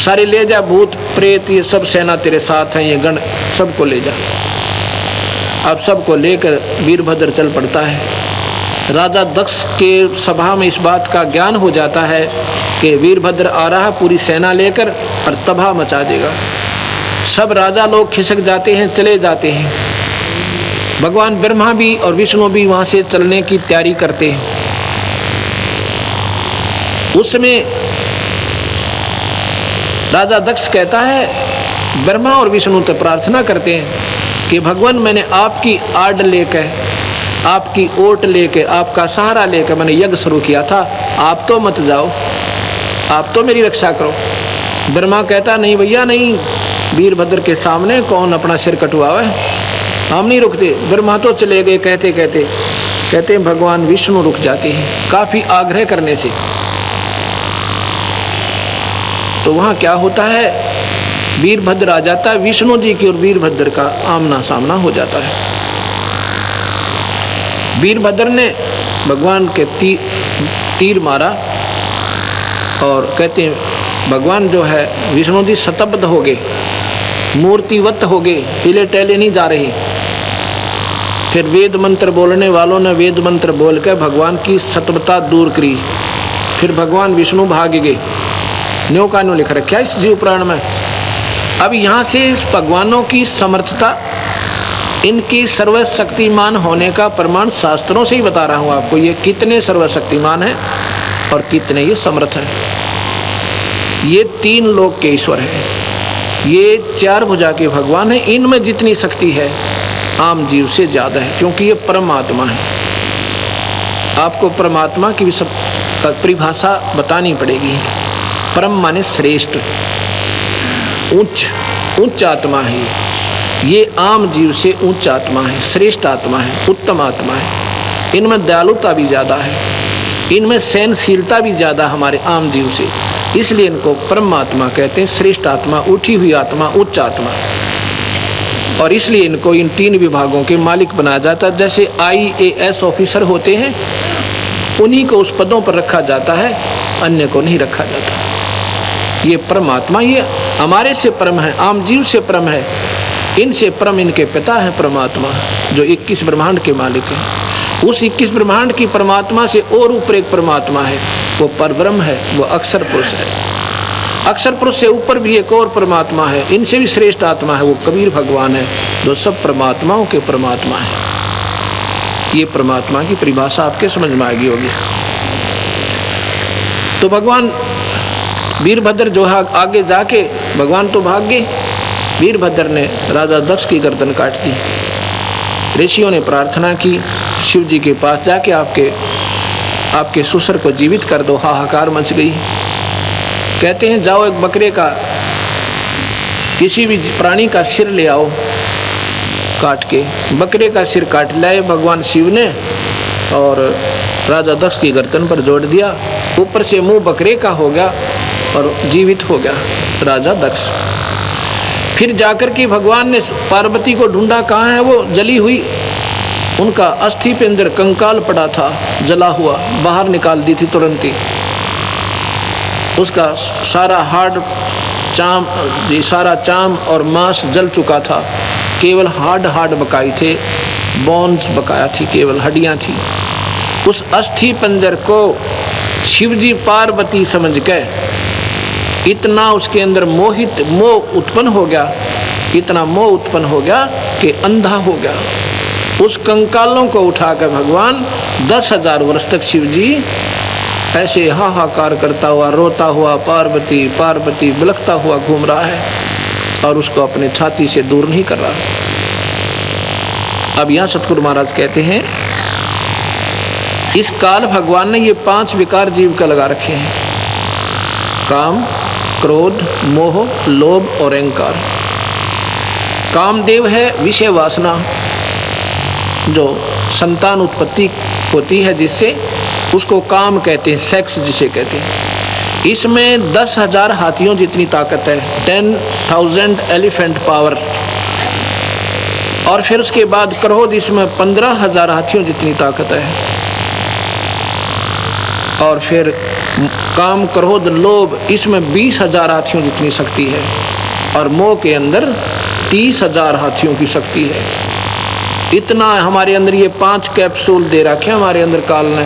सारे ले जा, भूत प्रेत ये सब सेना तेरे साथ हैं, ये गण सबको ले जा। अब सबको लेकर वीरभद्र चल पड़ता है। राजा दक्ष के सभा में इस बात का ज्ञान हो जाता है कि वीरभद्र आ रहा पूरी सेना लेकर और तबाह मचा देगा। सब राजा लोग खिसक जाते हैं, चले जाते हैं। भगवान ब्रह्मा भी और विष्णु भी वहां से चलने की तैयारी करते हैं। उस समय राजा दक्ष कहता है, ब्रह्मा और विष्णु तो प्रार्थना करते हैं कि भगवान मैंने आपकी आड़ लेकर, आपकी ओट लेके, आपका सहारा लेकर मैंने यज्ञ शुरू किया था, आप तो मत जाओ, आप तो मेरी रक्षा करो। ब्रह्मा कहता नहीं भैया नहीं, वीरभद्र के सामने कौन अपना सिर कटवावे, हम नहीं रुकते। ब्रह्मा तो चले गए। कहते भगवान विष्णु रुक जाते हैं काफी आग्रह करने से। तो वहां क्या होता है, वीरभद्र आ जाता है, विष्णु जी की और वीरभद्र का आमना सामना हो जाता है। वीरभद्र ने भगवान के तीर मारा, और कहते हैं भगवान जो है विष्णु जी शतबद्ध हो गए, मूर्तिवत हो गए, हिले टहले नहीं जा रहे। फिर वेद मंत्र बोलने वालों ने वेद मंत्र बोलकर भगवान की सतबता दूर करी। फिर भगवान विष्णु भाग गए। न्यो का न्यो लिख रखा है इस जीव पुराण में। अब यहाँ से इस भगवानों की समर्थता, इनकी सर्वशक्तिमान होने का प्रमाण शास्त्रों से ही बता रहा हूँ आपको। ये कितने सर्वशक्तिमान हैं और कितने ये समर्थ हैं। ये तीन लोक के ईश्वर हैं, ये चार भुजा के भगवान हैं। इनमें जितनी शक्ति है आम जीव से ज़्यादा है, क्योंकि ये परमात्मा है। आपको परमात्मा की भी सब परिभाषा बतानी पड़ेगी। परम माने श्रेष्ठ, उच्च आत्मा है। ये आम जीव से उच्च आत्मा है, श्रेष्ठ आत्मा है, उत्तम आत्मा है। इनमें दयालुता भी ज़्यादा है, इनमें सहनशीलता भी ज़्यादा हमारे आम जीव से, इसलिए इनको परमात्मा कहते हैं, श्रेष्ठ आत्मा, उठी हुई आत्मा, उच्च आत्मा। और इसलिए इनको इन तीन विभागों के मालिक बनाया जाता है। जैसे IAS ऑफिसर होते हैं, उन्हीं को उस पदों पर रखा जाता है, अन्य को नहीं रखा जाता। ये परमात्मा ये हमारे से परम है, आम जीव से परम है, इनसे परम इनके पिता है परमात्मा, जो 21 ब्रह्मांड के मालिक है। उस 21 ब्रह्मांड की परमात्मा से और ऊपर एक परमात्मा है, वो परब्रह्म है, वो अक्षर पुरुष है। अक्षर पुरुष से ऊपर भी एक और परमात्मा है, इनसे भी श्रेष्ठ आत्मा है, वो कबीर भगवान है, जो सब परमात्माओं के परमात्मा है। ये परमात्मा की परिभाषा आपके समझ में आ गई होगी। तो भगवान वीरभद्र जो है आगे जाके, भगवान तो भाग गए, वीरभद्र ने राजा दक्ष की गर्दन काट दी। ऋषियों ने प्रार्थना की शिव जी के पास जाके, आपके ससुर को जीवित कर दो। हाहाकार मच गई। कहते हैं जाओ एक बकरे का, किसी भी प्राणी का सिर ले आओ काट के। बकरे का सिर काट लाए भगवान शिव ने और राजा दक्ष की गर्दन पर जोड़ दिया। ऊपर से मुंह बकरे का हो गया और जीवित हो गया राजा दक्ष। फिर जाकर के भगवान ने पार्वती को ढूंढा, कहाँ है वो जली हुई। उनका अस्थि पिंजर कंकाल पड़ा था, जला हुआ, बाहर निकाल दी थी तुरंत ही। उसका सारा हाड़ चाम, सारा चाम और मांस जल चुका था। केवल हाड बकाई थे, बोन्स बकाया थी, केवल हड्डियां थी। उस अस्थि पंजर को शिवजी पार्वती समझ के इतना उसके अंदर मोह उत्पन्न हो गया, इतना मोह उत्पन्न हो गया कि अंधा हो गया। उस कंकालों को उठाकर भगवान 10,000 वर्ष तक शिवजी ऐसे हाहाकार करता हुआ, रोता हुआ, पार्वती पार्वती बिलखता हुआ घूम रहा है और उसको अपने छाती से दूर नहीं कर रहा। अब यहाँ सतगुरु महाराज कहते हैं इस काल भगवान ने ये 5 विकार जीव का लगा रखे हैं, काम, क्रोध, मोह, लोभ और अहंकार। कामदेव है विषय वासना, जो संतान उत्पत्ति होती है जिससे, उसको काम कहते हैं, सेक्स जिसे कहते हैं। इसमें 10,000 हाथियों जितनी ताकत है, 10,000 एलिफेंट पावर। और फिर उसके बाद क्रोध, इसमें 15,000 हाथियों जितनी ताकत है। और फिर काम, क्रोध, लोभ, इसमें 20,000 हाथियों जितनी शक्ति है। और मोह के अंदर 30,000 हाथियों की शक्ति है। इतना हमारे अंदर ये 5 कैप्सूल दे रखे हैं हमारे अंदर काल ने,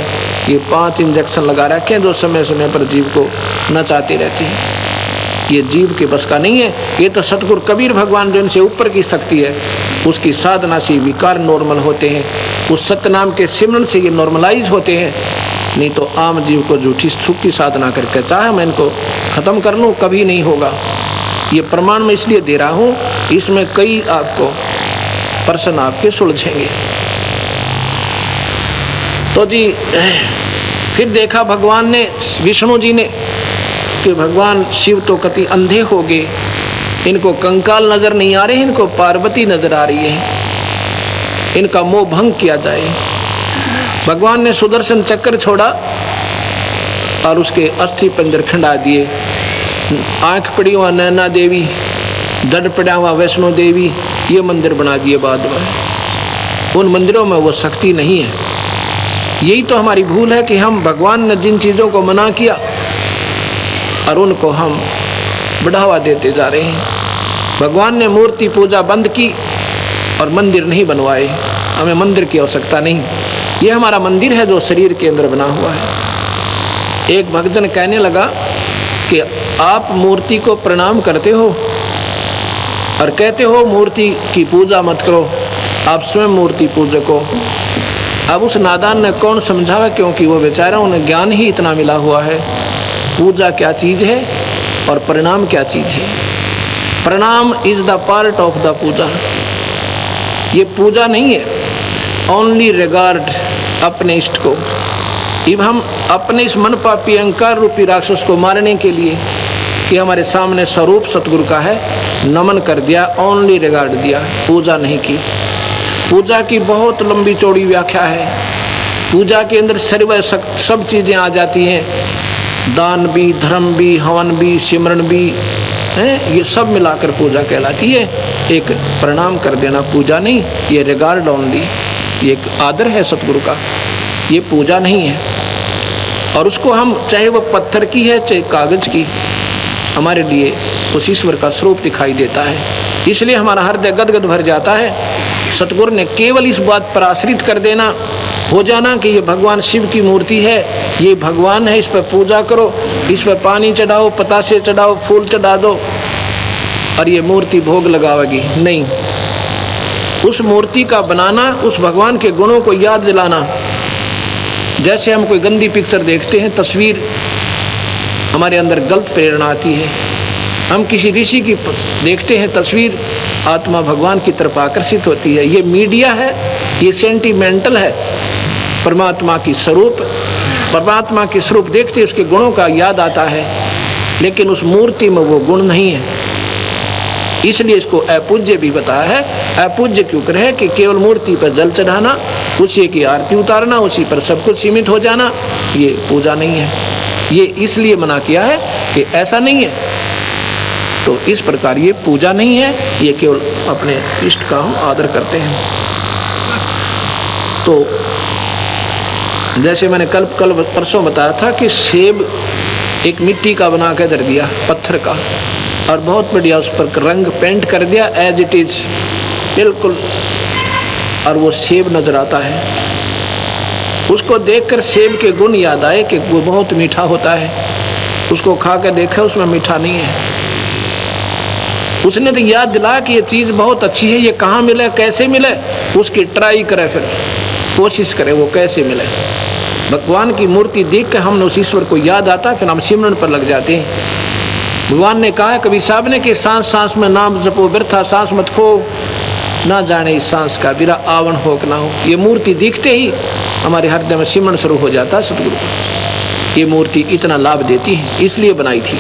ये 5 इंजेक्शन लगा रखे हैं जो समय समय पर जीव को नचाते रहते हैं। ये जीव के बस का नहीं है, ये तो सतगुरु कबीर भगवान जो इनसे ऊपर की शक्ति है उसकी साधना से विकार नॉर्मल होते हैं, उस सत्यनाम के सिमरन से ये नॉर्मलाइज होते हैं। नहीं तो आम जीव को झूठी सुख की साधना करके चाहे मैं इनको खत्म कर लूँ, कभी नहीं होगा। ये प्रमाण मैं इसलिए दे रहा हूँ, इसमें कई आपको प्रश्न आपके सुलझेंगे। तो जी फिर देखा भगवान ने, विष्णु जी ने, कि भगवान शिव तो कति अंधे हो गए, इनको कंकाल नजर नहीं आ रहे, इनको पार्वती नजर आ रही है, इनका मोह भंग किया जाए। भगवान ने सुदर्शन चक्र छोड़ा और उसके अस्थि पंजर खंडा दिए। आंख पड़ी हुआ नैना देवी, दड़ पड़ा हुआ वैष्णो देवी, ये मंदिर बना दिए बाद में। उन मंदिरों में वो शक्ति नहीं है। यही तो हमारी भूल है कि हम भगवान ने जिन चीज़ों को मना किया और उनको हम बढ़ावा देते जा रहे हैं। भगवान ने मूर्ति पूजा बंद की और मंदिर नहीं बनवाए। हमें मंदिर की आवश्यकता नहीं, ये हमारा मंदिर है जो शरीर के अंदर बना हुआ है। एक भक्तजन कहने लगा कि आप मूर्ति को प्रणाम करते हो और कहते हो मूर्ति की पूजा मत करो, आप स्वयं मूर्ति पूजक हो। अब उस नादान ने कौन समझावा, क्योंकि वो बेचारा, उन्हें ज्ञान ही इतना मिला हुआ है पूजा क्या चीज़ है और प्रणाम क्या चीज़ है। Pranam is the part of the puja, ये पूजा नहीं है। ओनली रिगार्ड अपने इष्ट को। अब हम अपने इस मन पापी अहंकार रूपी राक्षस को मारने के लिए कि हमारे सामने स्वरूप सतगुरु का है, नमन कर दिया, ओनली रिगार्ड दिया, पूजा नहीं की। पूजा की बहुत लंबी चौड़ी व्याख्या है। पूजा के अंदर सब चीज़ें आ जाती हैं, दान भी, धर्म भी, हवन भी, सिमरन भी है, ये सब मिलाकर पूजा कहलाती है। एक प्रणाम कर देना पूजा नहीं, ये रिगार्ड ओनली, ये एक आदर है सतगुरु का, ये पूजा नहीं है। और उसको हम, चाहे वो पत्थर की है चाहे कागज की, हमारे लिए उस ईश्वर का स्वरूप दिखाई देता है। इसलिए हमारा हृदय गदगद भर जाता है। सतगुरु ने केवल इस बात पर आश्रित कर देना, हो जाना कि ये भगवान शिव की मूर्ति है, ये भगवान है, इस पर पूजा करो, इस पर पानी चढ़ाओ, पतासे चढ़ाओ, फूल चढ़ा दो और ये मूर्ति भोग लगावेगी। नहीं, उस मूर्ति का बनाना, उस भगवान के गुणों को याद दिलाना। जैसे हम कोई गंदी पिक्चर देखते हैं, तस्वीर, हमारे अंदर गलत प्रेरणा आती है। हम किसी ऋषि की देखते हैं तस्वीर, आत्मा भगवान की तरफ आकर्षित होती है। ये मीडिया है, ये सेंटिमेंटल है। परमात्मा की स्वरूप, परमात्मा के स्वरूप देखते उसके गुणों का याद आता है, लेकिन उस मूर्ति में वो गुण नहीं है। इसलिए इसको अपूज्य भी बताया है। अपूज्य क्यों करे कि केवल मूर्ति पर जल चढ़ाना, उसी की आरती उतारना, उसी पर सब कुछ सीमित हो जाना, ये पूजा नहीं है। ये इसलिए मना किया है कि ऐसा नहीं है। तो इस प्रकार ये पूजा नहीं है, ये केवल अपने इष्ट का हम आदर करते हैं। तो जैसे मैंने कल परसों बताया था कि सेब एक मिट्टी का बना के धर दिया, पत्थर का, और बहुत बढ़िया उस पर रंग पेंट कर दिया एज इट इज, बिल्कुल, और वो सेब नजर आता है। उसको देखकर सेब के गुण याद आए कि वो बहुत मीठा होता है। उसको खा कर देखा, उसमें मीठा नहीं है। उसने तो याद दिलाया कि ये चीज़ बहुत अच्छी है, ये कहाँ मिले, कैसे मिले, उसकी ट्राई करे, फिर कोशिश करे वो कैसे मिले। भगवान की मूर्ति देख कर हमने उस ईश्वर को याद आता, फिर हम सिमरन पर लग जाते हैं। भगवान ने कहा कभी साहब ने कि सांस सांस में नाम जपो, व्यर्था सांस मत खो, ना जाने इस सांस का बिरा आवन हो कि ना हो। ये मूर्ति दिखते ही हमारे हृदय में सिमरन शुरू हो जाता है सतगुरु को। ये मूर्ति इतना लाभ देती है, इसलिए बनाई थी।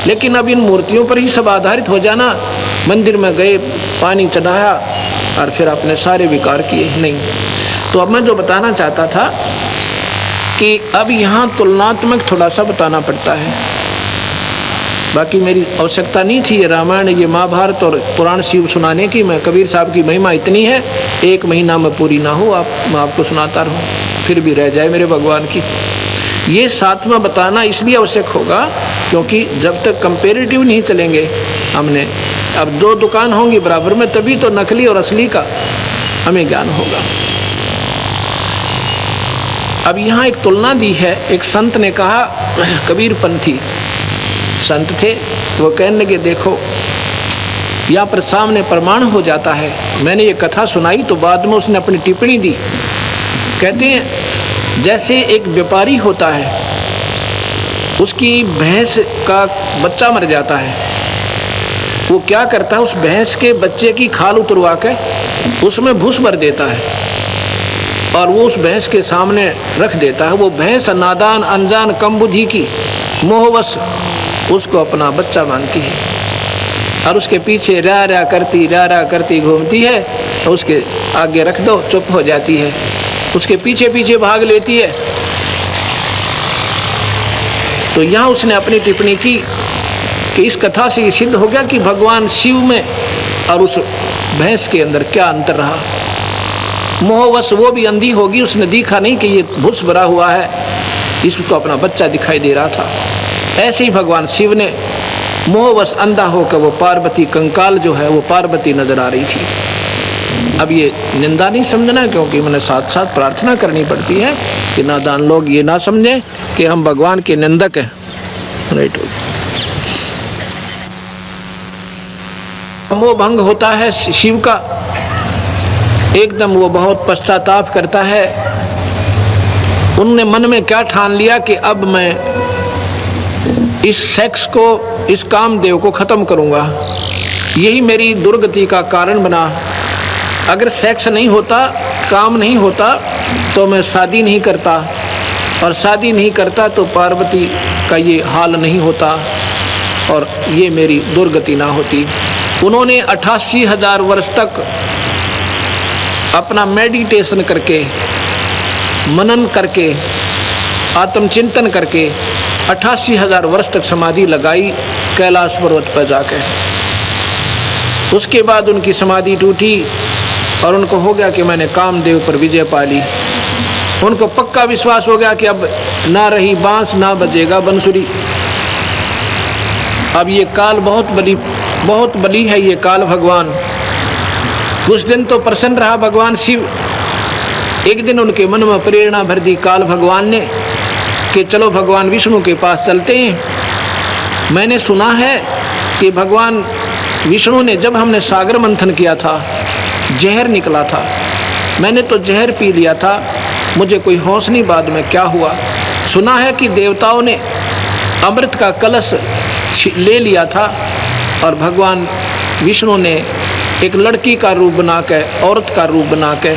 लेकिन अब इन मूर्तियों पर ही सब आधारित हो जाना, मंदिर में गए, पानी चढ़ाया और फिर अपने सारे विकार किए, नहीं। तो अब मैं जो बताना चाहता था कि अब यहाँ तुलनात्मक थोड़ा सा बताना पड़ता है। बाकी मेरी आवश्यकता नहीं थी ये रामायण, ये महाभारत और पुराण शिव सुनाने की। मैं कबीर साहब की महिमा इतनी है, 1 महीना में पूरी ना हो, मैं आपको सुनाता रहूँ, फिर भी रह जाए मेरे भगवान की। ये सातवां बताना इसलिए आवश्यक होगा क्योंकि जब तक कंपेरेटिव नहीं चलेंगे हमने, अब 2 दुकान होंगी बराबर में, तभी तो नकली और असली का हमें ज्ञान होगा। अब यहाँ एक तुलना दी है। एक संत ने कहा, कबीर पंथी संत थे, वो कहने लगे देखो यहाँ पर सामने प्रमाण हो जाता है। मैंने ये कथा सुनाई तो बाद में उसने अपनी टिप्पणी दी। कहते हैं जैसे एक व्यापारी होता है, उसकी भैंस का बच्चा मर जाता है, वो क्या करता है, उस भैंस के बच्चे की खाल उतरवा के उसमें भूस भर देता है और वो उस भैंस के सामने रख देता है। वो भैंस नादान, अनजान, कम बुद्धि की, मोहवश उसको अपना बच्चा मानती है और उसके पीछे रा करती घूमती है। तो उसके आगे रख दो, चुप हो जाती है, उसके पीछे पीछे भाग लेती है। तो यहाँ उसने अपनी टिप्पणी की कि इस कथा से ये सिद्ध हो गया कि भगवान शिव में और उस भैंस के अंदर क्या अंतर रहा। मोहवश वो भी अंधी होगी, उसने देखा नहीं कि ये भूस भरा हुआ है, इसको अपना बच्चा दिखाई दे रहा था। ऐसे ही भगवान शिव ने मोहवश अंधा होकर वो पार्वती कंकाल जो है वो पार्वती नजर आ रही थी। अब ये निंदा नहीं समझना, क्योंकि मैंने साथ साथ प्रार्थना करनी पड़ती है कि नादान लोग ये ना समझें कि हम भगवान के निंदक हैं। राइट, मोह भंग होता है शिव का, एकदम वो बहुत पश्चाताप करता है। उनने मन में क्या ठान लिया कि अब मैं इस सेक्स को, इस कामदेव को खत्म करूंगा, यही मेरी दुर्गति का कारण बना। अगर सेक्स नहीं होता, काम नहीं होता, तो मैं शादी नहीं करता, और शादी नहीं करता तो पार्वती का ये हाल नहीं होता और ये मेरी दुर्गति ना होती। उन्होंने 88,000 वर्ष तक अपना मेडिटेशन करके, मनन करके, आत्मचिंतन करके 88,000 वर्ष तक समाधि लगाई कैलाश पर्वत पर जाकर। उसके बाद उनकी समाधि टूटी और उनको हो गया कि मैंने कामदेव पर विजय पा ली। उनको पक्का विश्वास हो गया कि अब ना रही बांस, ना बजेगा बंसुरी। अब ये काल बहुत बली है ये काल भगवान। उस दिन तो प्रसन्न रहा भगवान शिव। एक दिन उनके मन में प्रेरणा भर दी काल भगवान ने कि चलो भगवान विष्णु के पास चलते हैं। मैंने सुना है कि भगवान विष्णु ने, जब हमने सागर मंथन किया था, जहर निकला था, मैंने तो जहर पी लिया था, मुझे कोई होश नहीं बाद में क्या हुआ। सुना है कि देवताओं ने अमृत का कलश ले लिया था और भगवान विष्णु ने एक लड़की का रूप बना के, औरत का रूप बना के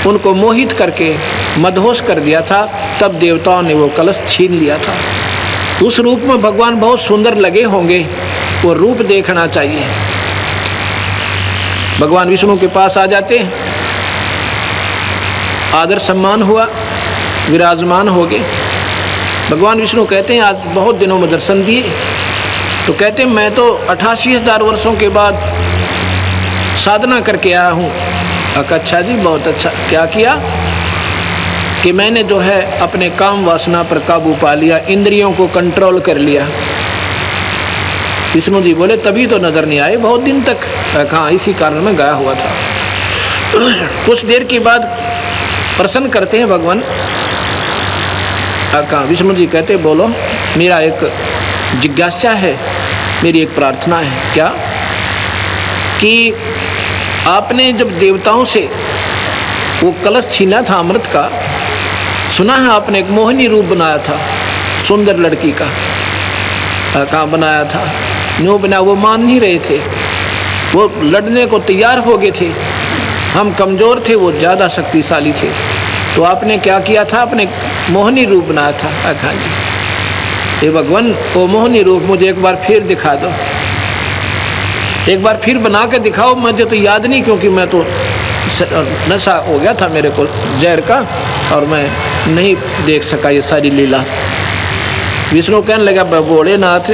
उनको मोहित करके मदहोश कर दिया था। तब देवताओं ने वो कलश छीन लिया था। उस रूप में भगवान बहुत सुंदर लगे होंगे, वो रूप देखना चाहिए। भगवान विष्णु के पास आ जाते हैं, आदर सम्मान हुआ, विराजमान हो गए। भगवान विष्णु कहते हैं आज बहुत दिनों में दर्शन दिए। तो कहते हैं मैं तो 88,000 वर्षों के बाद साधना करके आया हूँ। अच्छा जी, बहुत अच्छा। क्या किया? कि मैंने जो है अपने काम वासना पर काबू पा लिया, इंद्रियों को कंट्रोल कर लिया। विष्णु जी बोले तभी तो नजर नहीं आए बहुत दिन तक। कहाँ, इसी कारण में गया हुआ था। कुछ देर के बाद प्रसन्न करते हैं भगवान। कहाँ, विष्णु जी कहते बोलो, मेरा एक जिज्ञासा है, मेरी एक प्रार्थना है। क्या? कि आपने जब देवताओं से वो कलश छीना था अमृत का, सुना है आपने एक मोहिनी रूप बनाया था सुंदर लड़की का। कहाँ बनाया था? न्यों बना, वो मान नहीं रहे थे, वो लड़ने को तैयार हो गए थे। हम कमजोर थे, वो ज़्यादा शक्तिशाली थे। तो आपने क्या किया था? आपने मोहिनी रूप बनाया था। हाँ जी, ये भगवान वो मोहिनी रूप मुझे एक बार फिर दिखा दो, एक बार फिर बना के दिखाओ। मुझे तो याद नहीं, क्योंकि मैं तो नशा हो गया था मेरे को जहर का, और मैं नहीं देख सका ये सारी लीला। विष्णु कहने लगा, भोलेनाथ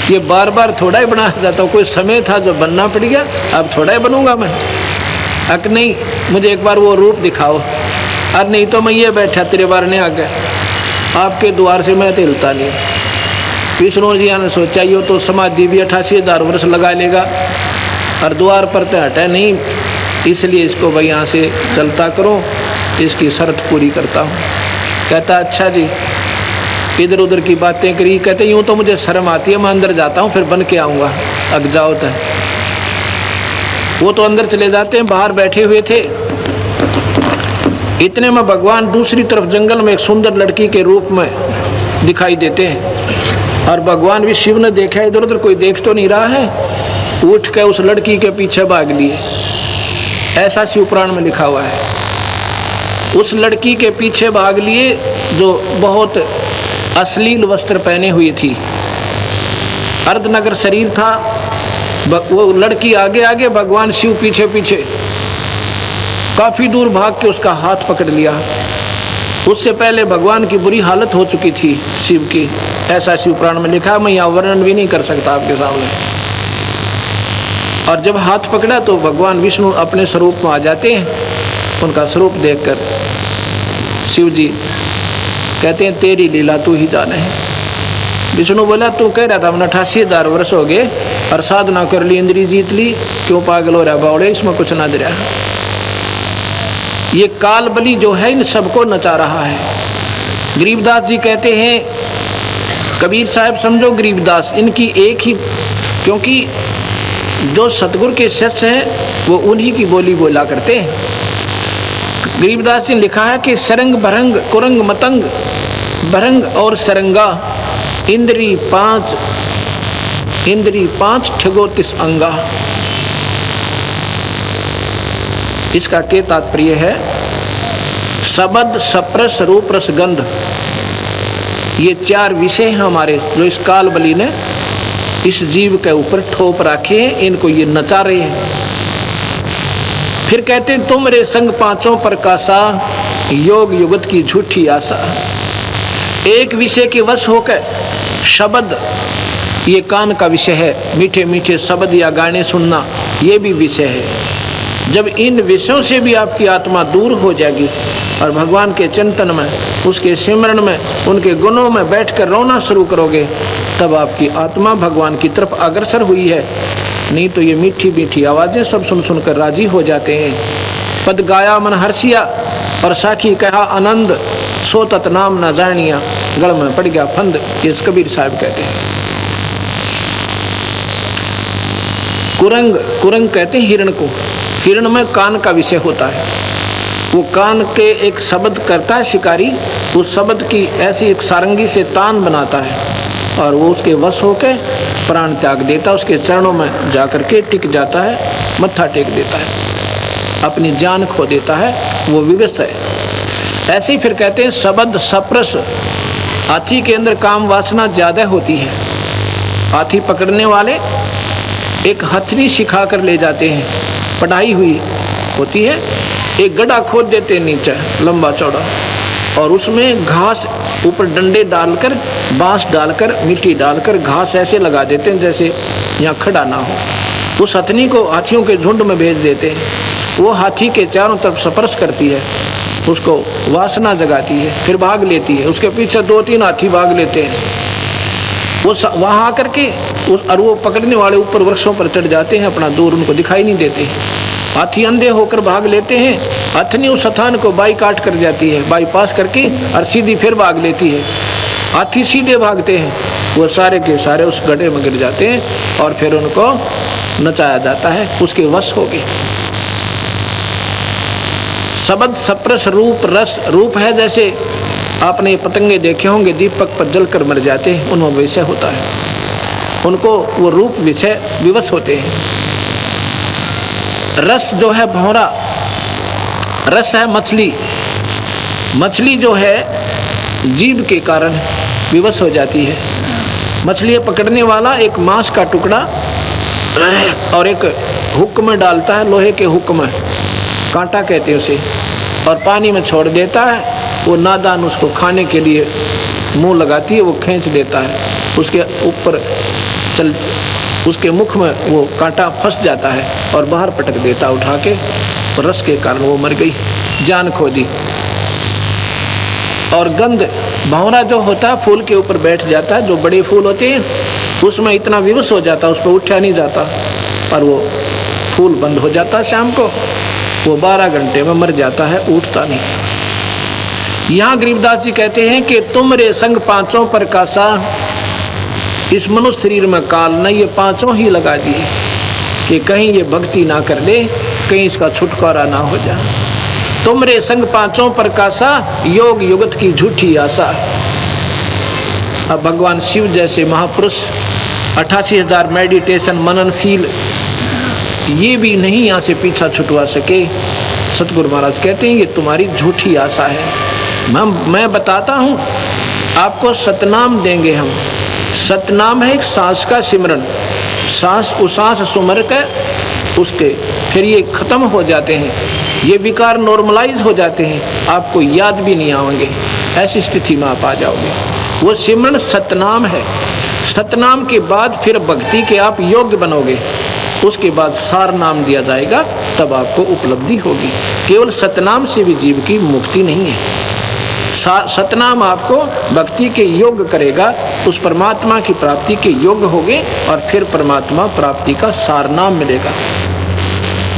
ये बार बार थोड़ा ही बनाया जाता, कोई समय था जो बनना पड़ गया, अब थोड़ा ही बनूंगा मैं। अक नहीं, मुझे एक बार वो रूप दिखाओ। अरे नहीं तो मैं ये बैठा तेरे बार ने आ गया, आपके द्वार से मैं हिलता नहीं। विष्णु जी ने सोचा ये तो समाधि भी 88,000 वर्ष लगा लेगा, और द्वार पर तो हटा नहीं, इसलिए इसको भाई यहाँ से चलता करो, इसकी शर्त पूरी करता हूँ। कहता अच्छा जी। इधर उधर की बातें करी। कहते यूँ तो मुझे शर्म आती है, मैं अंदर जाता हूँ फिर बन के आऊँगा, अब जाओ तो। वो तो अंदर चले जाते हैं, बाहर बैठे हुए थे। इतने में भगवान दूसरी तरफ जंगल में एक सुंदर लड़की के रूप में दिखाई देते हैं, और भगवान भी शिव ने देखा इधर उधर कोई देख तो नहीं रहा है, उठ के उस लड़की के पीछे भाग लिए। ऐसा शिव पुराण में लिखा हुआ है। उस लड़की के पीछे भाग लिए जो बहुत अश्लील वस्त्र पहने हुई थी, अर्धनगर शरीर था। वो लड़की आगे आगे, भगवान शिव पीछे पीछे। काफी दूर भाग के उसका हाथ पकड़ लिया। उससे पहले भगवान की बुरी हालत हो चुकी थी शिव की, ऐसा शिव पुराण में लिखा, मैं यहाँ वर्णन भी नहीं कर सकता आपके सामने। और जब हाथ पकड़ा तो भगवान विष्णु अपने स्वरूप में आ जाते हैं। उनका स्वरूप देखकर शिव जी कहते हैं तेरी लीला तू ही जाने है। विष्णु बोला तू कह रहा था मैंने 88,000 वर्ष हो गए और साधना कर ली, इंद्री जीत ली, क्यों पागल हो रहा बावड़े, इसमें कुछ ना दे रहा। ये काल बलि जो है इन सबको नचा रहा है। गरीबदास जी कहते हैं, कबीर साहब समझो गरीबदास इनकी एक ही, क्योंकि जो सतगुरु के शिष्य हैं वो उन्हीं की बोली बोला करते हैं। गरीबदास जी ने लिखा है कि सरंग भरंग कुरंग मतंग भरंग और सरंगा इंद्री पांच ठगो तिस अंगा। इसका क्या तात्पर्य है? शब्द सप्रस रूप रस गंध, ये 4 विषय हैं हमारे, जो इस काल बलि ने इस जीव के ऊपर ठोप रखे हैं, इनको ये नचा रहे हैं। फिर कहते हैं तुम रे संग पांचों प्रकाशा, योग युगत की झूठी आशा। एक विषय के वश होकर शब्द, ये कान का विषय है, मीठे मीठे शब्द या गाने सुनना ये भी विषय है। जब इन विषयों से भी आपकी आत्मा दूर हो जाएगी और भगवान के चिंतन में, उसके सिमरन में, उनके गुणों में बैठकर रोना शुरू करोगे, तब आपकी आत्मा भगवान की तरफ अग्रसर हुई है। नहीं तो ये मीठी मीठी आवाज़ें सब सुन सुनकर राजी हो जाते हैं। पद गाया मन हर्षिया और साखी कहा आनंद, सो तत नाम न जानिया, गढ़ में पड़ गया फंद, ये कबीर साहब कहते हैं। कुरंग, कुरंग कहते हैं हिरण को। हिरण में कान का विषय होता है। वो कान के एक शब्द करता है शिकारी, उस शब्द की ऐसी एक सारंगी से तान बनाता है और वो उसके वश होकर प्राण त्याग देता है, उसके चरणों में जाकर के टिक जाता है, मत्था टेक देता है, अपनी जान खो देता है, वो विवश है। ऐसे ही फिर कहते हैं शब्द सप्रस, हाथी के अंदर काम वासना ज़्यादा होती है। हाथी पकड़ने वाले एक हथनी सिखा कर ले जाते हैं, पढ़ाई हुई होती है, एक गड्ढा खोद देते हैं नीचे लंबा चौड़ा, और उसमें घास ऊपर डंडे डालकर, बांस डालकर, मिट्टी डालकर घास ऐसे लगा देते हैं जैसे यहाँ खड़ा ना हो। उस हथनी को हाथियों के झुंड में भेज देते हैं, वो हाथी के चारों तरफ स्पर्श करती है, उसको वासना जगाती है, फिर भाग लेती है। उसके पीछे 2-3 हाथी भाग लेते हैं। वो वहाँ आकर के और वो पकड़ने वाले ऊपर वृक्षों पर चढ़ जाते हैं, अपना दूर उनको दिखाई नहीं देते। हाथी अंधे होकर भाग लेते हैं, हथनी उस स्थान को बाई काट कर जाती है, बाईपास करके और सीधी फिर भाग लेती है। हाथी सीधे भागते हैं, वो सारे के सारे उस गड्ढे में गिर जाते हैं और फिर उनको नचाया जाता है, उसके वश हो गए। शब्द सप्रस रूप रस, रूप है जैसे आपने पतंगे देखे होंगे दीपक पर जलकर मर जाते हैं, उनमें विषय होता है, उनको वो रूप विषय विवश होते हैं। रस जो है भौरा, रस है मछली, मछली जो है जीभ के कारण विवश हो जाती है। मछली पकड़ने वाला एक मांस का टुकड़ा और एक हुक में डालता है, लोहे के हुक में, कांटा कहते हैं उसे, और पानी में छोड़ देता है। वो नादान उसको खाने के लिए मुंह लगाती है, वो खींच देता है, उसके ऊपर चल उसके मुख में वो कांटा फंस जाता है और बाहर पटक देता उठा के, और रस के कारण वो मर गई, जान खो दी। और गंध, भंवरा जो होता है फूल के ऊपर बैठ जाता है, जो बड़े फूल होते हैं उसमें इतना विवश हो जाता है, उस पर उठा नहीं जाता, पर वो फूल बंद हो जाता है शाम को, वो 12 घंटे में मर जाता है, उठता नहीं। यहाँ गरीबदास जी कहते हैं कि तुम रे संग पांचों पर कासा, इस मनुष्य शरीर में काल न ये पांचों ही लगा दिए कि कहीं ये भक्ति ना कर ले, कहीं इसका छुटकारा ना हो जाए। तुमरे संग पांचों पर कासा, योग युगत की झूठी आशा। अब भगवान शिव जैसे महापुरुष 88,000 मेडिटेशन मननशील, ये भी नहीं यहाँ से पीछा छुटवा सके। सतगुरु महाराज कहते हैं ये तुम्हारी झूठी आशा है। मैं बताता हूँ आपको, सतनाम देंगे हम। सतनाम है एक सांस का सिमरन, सांस उसास सुमर के उसके फिर ये खत्म हो जाते हैं, ये विकार नॉर्मलाइज हो जाते हैं, आपको याद भी नहीं आएंगे, ऐसी स्थिति में आप आ जाओगे। वो सिमरन सतनाम है। सतनाम के बाद फिर भक्ति के आप योग्य बनोगे, उसके बाद सार नाम दिया जाएगा, तब आपको उपलब्धि होगी। केवल सतनाम से भी जीव की मुक्ति नहीं है। सतनाम आपको भक्ति के योग्य करेगा, उस परमात्मा की प्राप्ति के योग्य होगे और फिर परमात्मा प्राप्ति का सार नाम मिलेगा।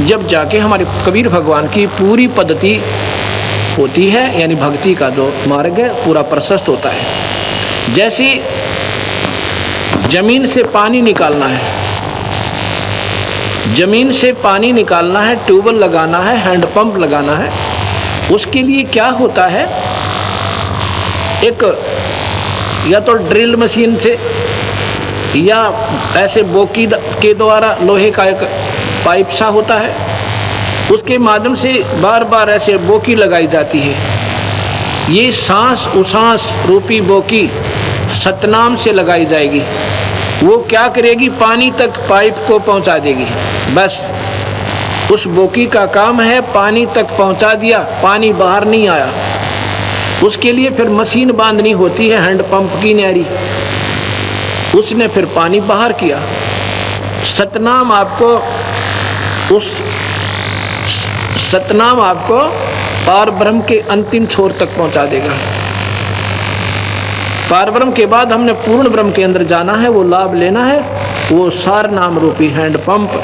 जब जाके हमारे कबीर भगवान की पूरी पद्धति होती है, यानी भक्ति का जो मार्ग है पूरा प्रशस्त होता है। जैसे जमीन से पानी निकालना है, जमीन से पानी निकालना है, ट्यूबवेल लगाना है, हैंडपंप लगाना है, उसके लिए क्या होता है, एक या तो ड्रिल मशीन से या ऐसे बोकी के द्वारा लोहे का एक पाइप सा होता है, उसके माध्यम से बार बार ऐसे बोकी लगाई जाती है। ये सांस उसास रूपी बोकी सतनाम से लगाई जाएगी। वो क्या करेगी, पानी तक पाइप को पहुंचा देगी। बस उस बोकी का काम है पानी तक पहुंचा दिया, पानी बाहर नहीं आया। उसके लिए फिर मशीन बांधनी होती है, हैंडपंप की न्यारी, उसने फिर पानी बाहर किया। सतनाम आपको सतनाम आपको पार ब्रह्म के अंतिम छोर तक पहुंचा देगा। पार ब्रह्म के बाद हमने पूर्ण ब्रह्म के अंदर जाना है, वो लाभ लेना है, वो सार नाम रूपी हैंडपंप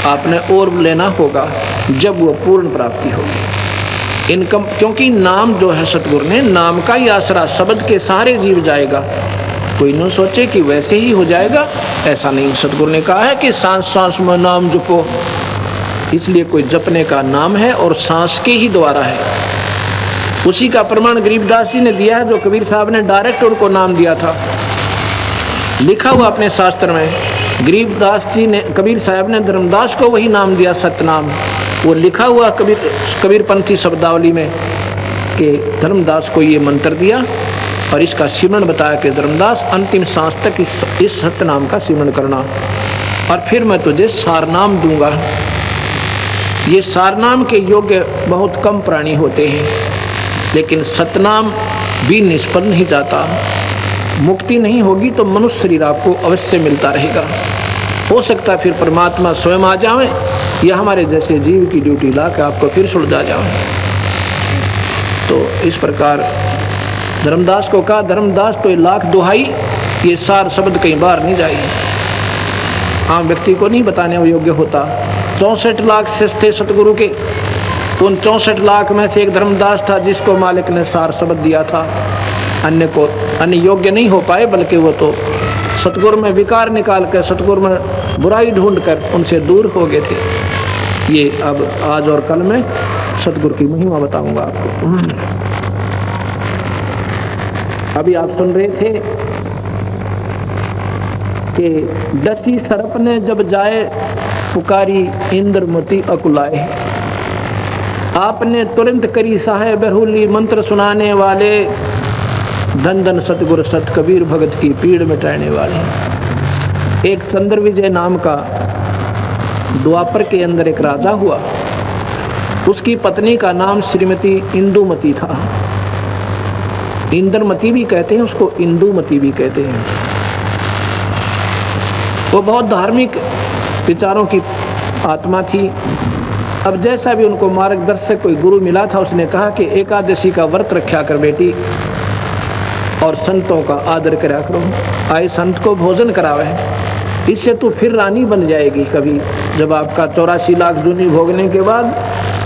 आपने और लेना होगा जब वो पूर्ण प्राप्ति होगी। इनकम, क्योंकि नाम जो है सतगुरु ने, नाम का ही आसरा, शब्द के सारे जीव जाएगा। कोई न सोचे कि वैसे ही हो जाएगा, ऐसा नहीं। सतगुरु ने कहा है कि सांस सांस में नाम जपो, इसलिए कोई जपने का नाम है और सांस के ही द्वारा है। उसी का प्रमाण गरीबदास जी ने दिया है, जो कबीर साहब ने डायरेक्ट उनको नाम दिया था। लिखा हुआ अपने शास्त्र में, गरीबदास जी ने, कबीर साहब ने धर्मदास को वही नाम दिया, सतनाम। वो लिखा हुआ कबीरपंथी शब्दावली में कि धर्मदास को ये मंत्र दिया और इसका सिमरन बताया कि धर्मदास अंतिम सांस तक इस सतनाम का सिमरन करना, और फिर मैं तुझे सारनाम दूंगा। ये सारनाम के योग्य बहुत कम प्राणी होते हैं, लेकिन सतनाम भी निष्फल नहीं जाता। मुक्ति नहीं होगी तो मनुष्य शरीर आपको अवश्य मिलता रहेगा। हो सकता फिर परमात्मा स्वयं आ जाए या हमारे जैसे जीव की ड्यूटी ला के आपको फिर सुलझा जाए। तो इस प्रकार धर्मदास को कहा, धर्मदास तो लाख दुहाई ये सार शब्द कहीं बाहर नहीं जाएगी। आम व्यक्ति को नहीं बताने योग्य होता। 64 लाख थे सतगुरु के, उन 64 लाख में से एक धर्मदास था जिसको मालिक ने सार शब्द दिया था। अन्य योग्य नहीं हो पाए, बल्कि वो तो सतगुरु में विकार निकाल कर, सतगुरु में बुराई ढूंढ कर उनसे दूर हो गए थे। ये अब आज और कल में सतगुरु की महिमा बताऊंगा आपको। अभी आप सुन रहे थे कि दसी सरप ने जब जाए पुकारी इंद्रमती अकुलाए, आपने तुरंत करी साहे बहुली मंत्र सुनाने वाले, धन धन सतगुरु सत कबीर भगत की पीड़ मिटाने वाले। एक चंद्र विजय नाम का द्वापर के अंदर एक राजा हुआ, उसकी पत्नी का नाम श्रीमती इंदुमती था। इंद्रमती भी कहते हैं उसको, इंदुमती भी कहते हैं। वो बहुत धार्मिक विचारों की आत्मा थी। अब जैसा भी उनको मार्गदर्शक कोई गुरु मिला था, उसने कहा कि एकादशी का व्रत रखा कर बेटी, और संतों का आदर करा करो, आए संत को भोजन करावे, इससे तू फिर रानी बन जाएगी। कभी जब आपका 84 लाख जूनी भोगने के बाद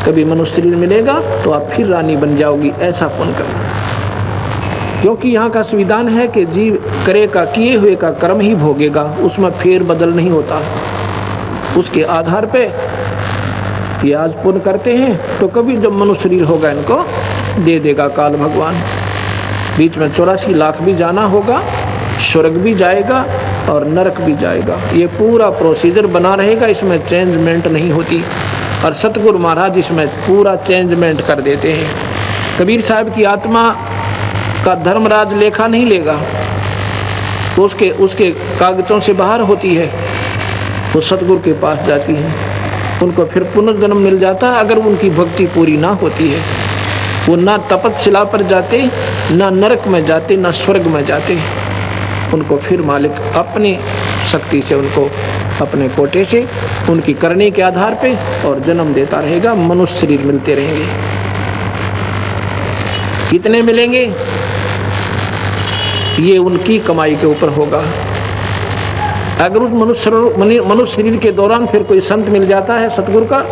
कभी मनुष्य शरीर मिलेगा तो आप फिर रानी बन जाओगी, ऐसा पुण्य करना। क्योंकि यहाँ का संविधान है कि जीव करे का किए हुए का कर्म ही भोगेगा, उसमें फेर बदल नहीं होता। उसके आधार पे ये आज पुण्य करते हैं तो कभी जब मनुष्य शरीर होगा इनको दे देगा काल भगवान। बीच में 84 लाख भी जाना होगा, स्वर्ग भी जाएगा और नरक भी जाएगा। ये पूरा प्रोसीजर बना रहेगा, इसमें चेंजमेंट नहीं होती। और सतगुरु महाराज इसमें पूरा चेंजमेंट कर देते हैं। कबीर साहब की आत्मा का धर्मराज लेखा नहीं लेगा, तो उसके कागजों से बाहर होती है, वो सतगुरु के पास जाती है, उनको फिर पुनर्जन्म मिल जाता है। अगर उनकी भक्ति पूरी ना होती है, वो ना तपस्या पर जाते, ना नरक में जाते, ना स्वर्ग में जाते। उनको फिर मालिक अपनी शक्ति से, उनको अपने कोटे से, उनकी करने के आधार पे और जन्म देता रहेगा, मनुष्य शरीर मिलते रहेंगे। कितने मिलेंगे ये उनकी कमाई के ऊपर होगा। अगर उस मनुष्य शरीर के दौरान फिर कोई संत मिल जाता है सतगुरु का,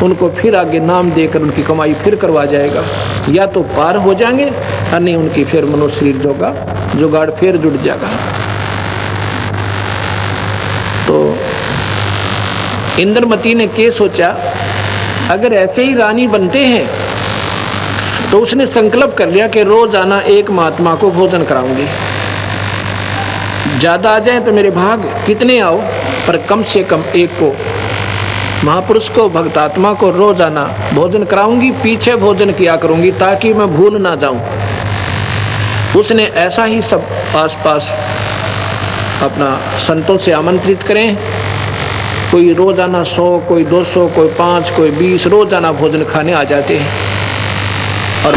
उनको फिर आगे नाम देकर उनकी कमाई फिर करवा जाएगा, या तो पार हो जाएंगे और नहीं उनकी फिर मनुष्य शरीर जोगा जुगाड़ फिर जुड़ जाएगा। तो इंद्रमती ने क्या सोचा, अगर ऐसे ही रानी बनते हैं तो उसने संकल्प कर लिया कि रोज आना एक महात्मा को भोजन कराऊंगी। ज्यादा आ जाए तो मेरे भाग, कितने आओ पर कम से कम एक को, महापुरुष को, भक्तात्मा को रोजाना भोजन कराऊंगी। पीछे भोजन किया करूंगी ताकि मैं भूल ना जाऊं। उसने ऐसा ही सब आसपास अपना संतों से आमंत्रित करें। कोई रोजाना 100, कोई 200, कोई 5, कोई 20 रोजाना भोजन खाने आ जाते हैं। और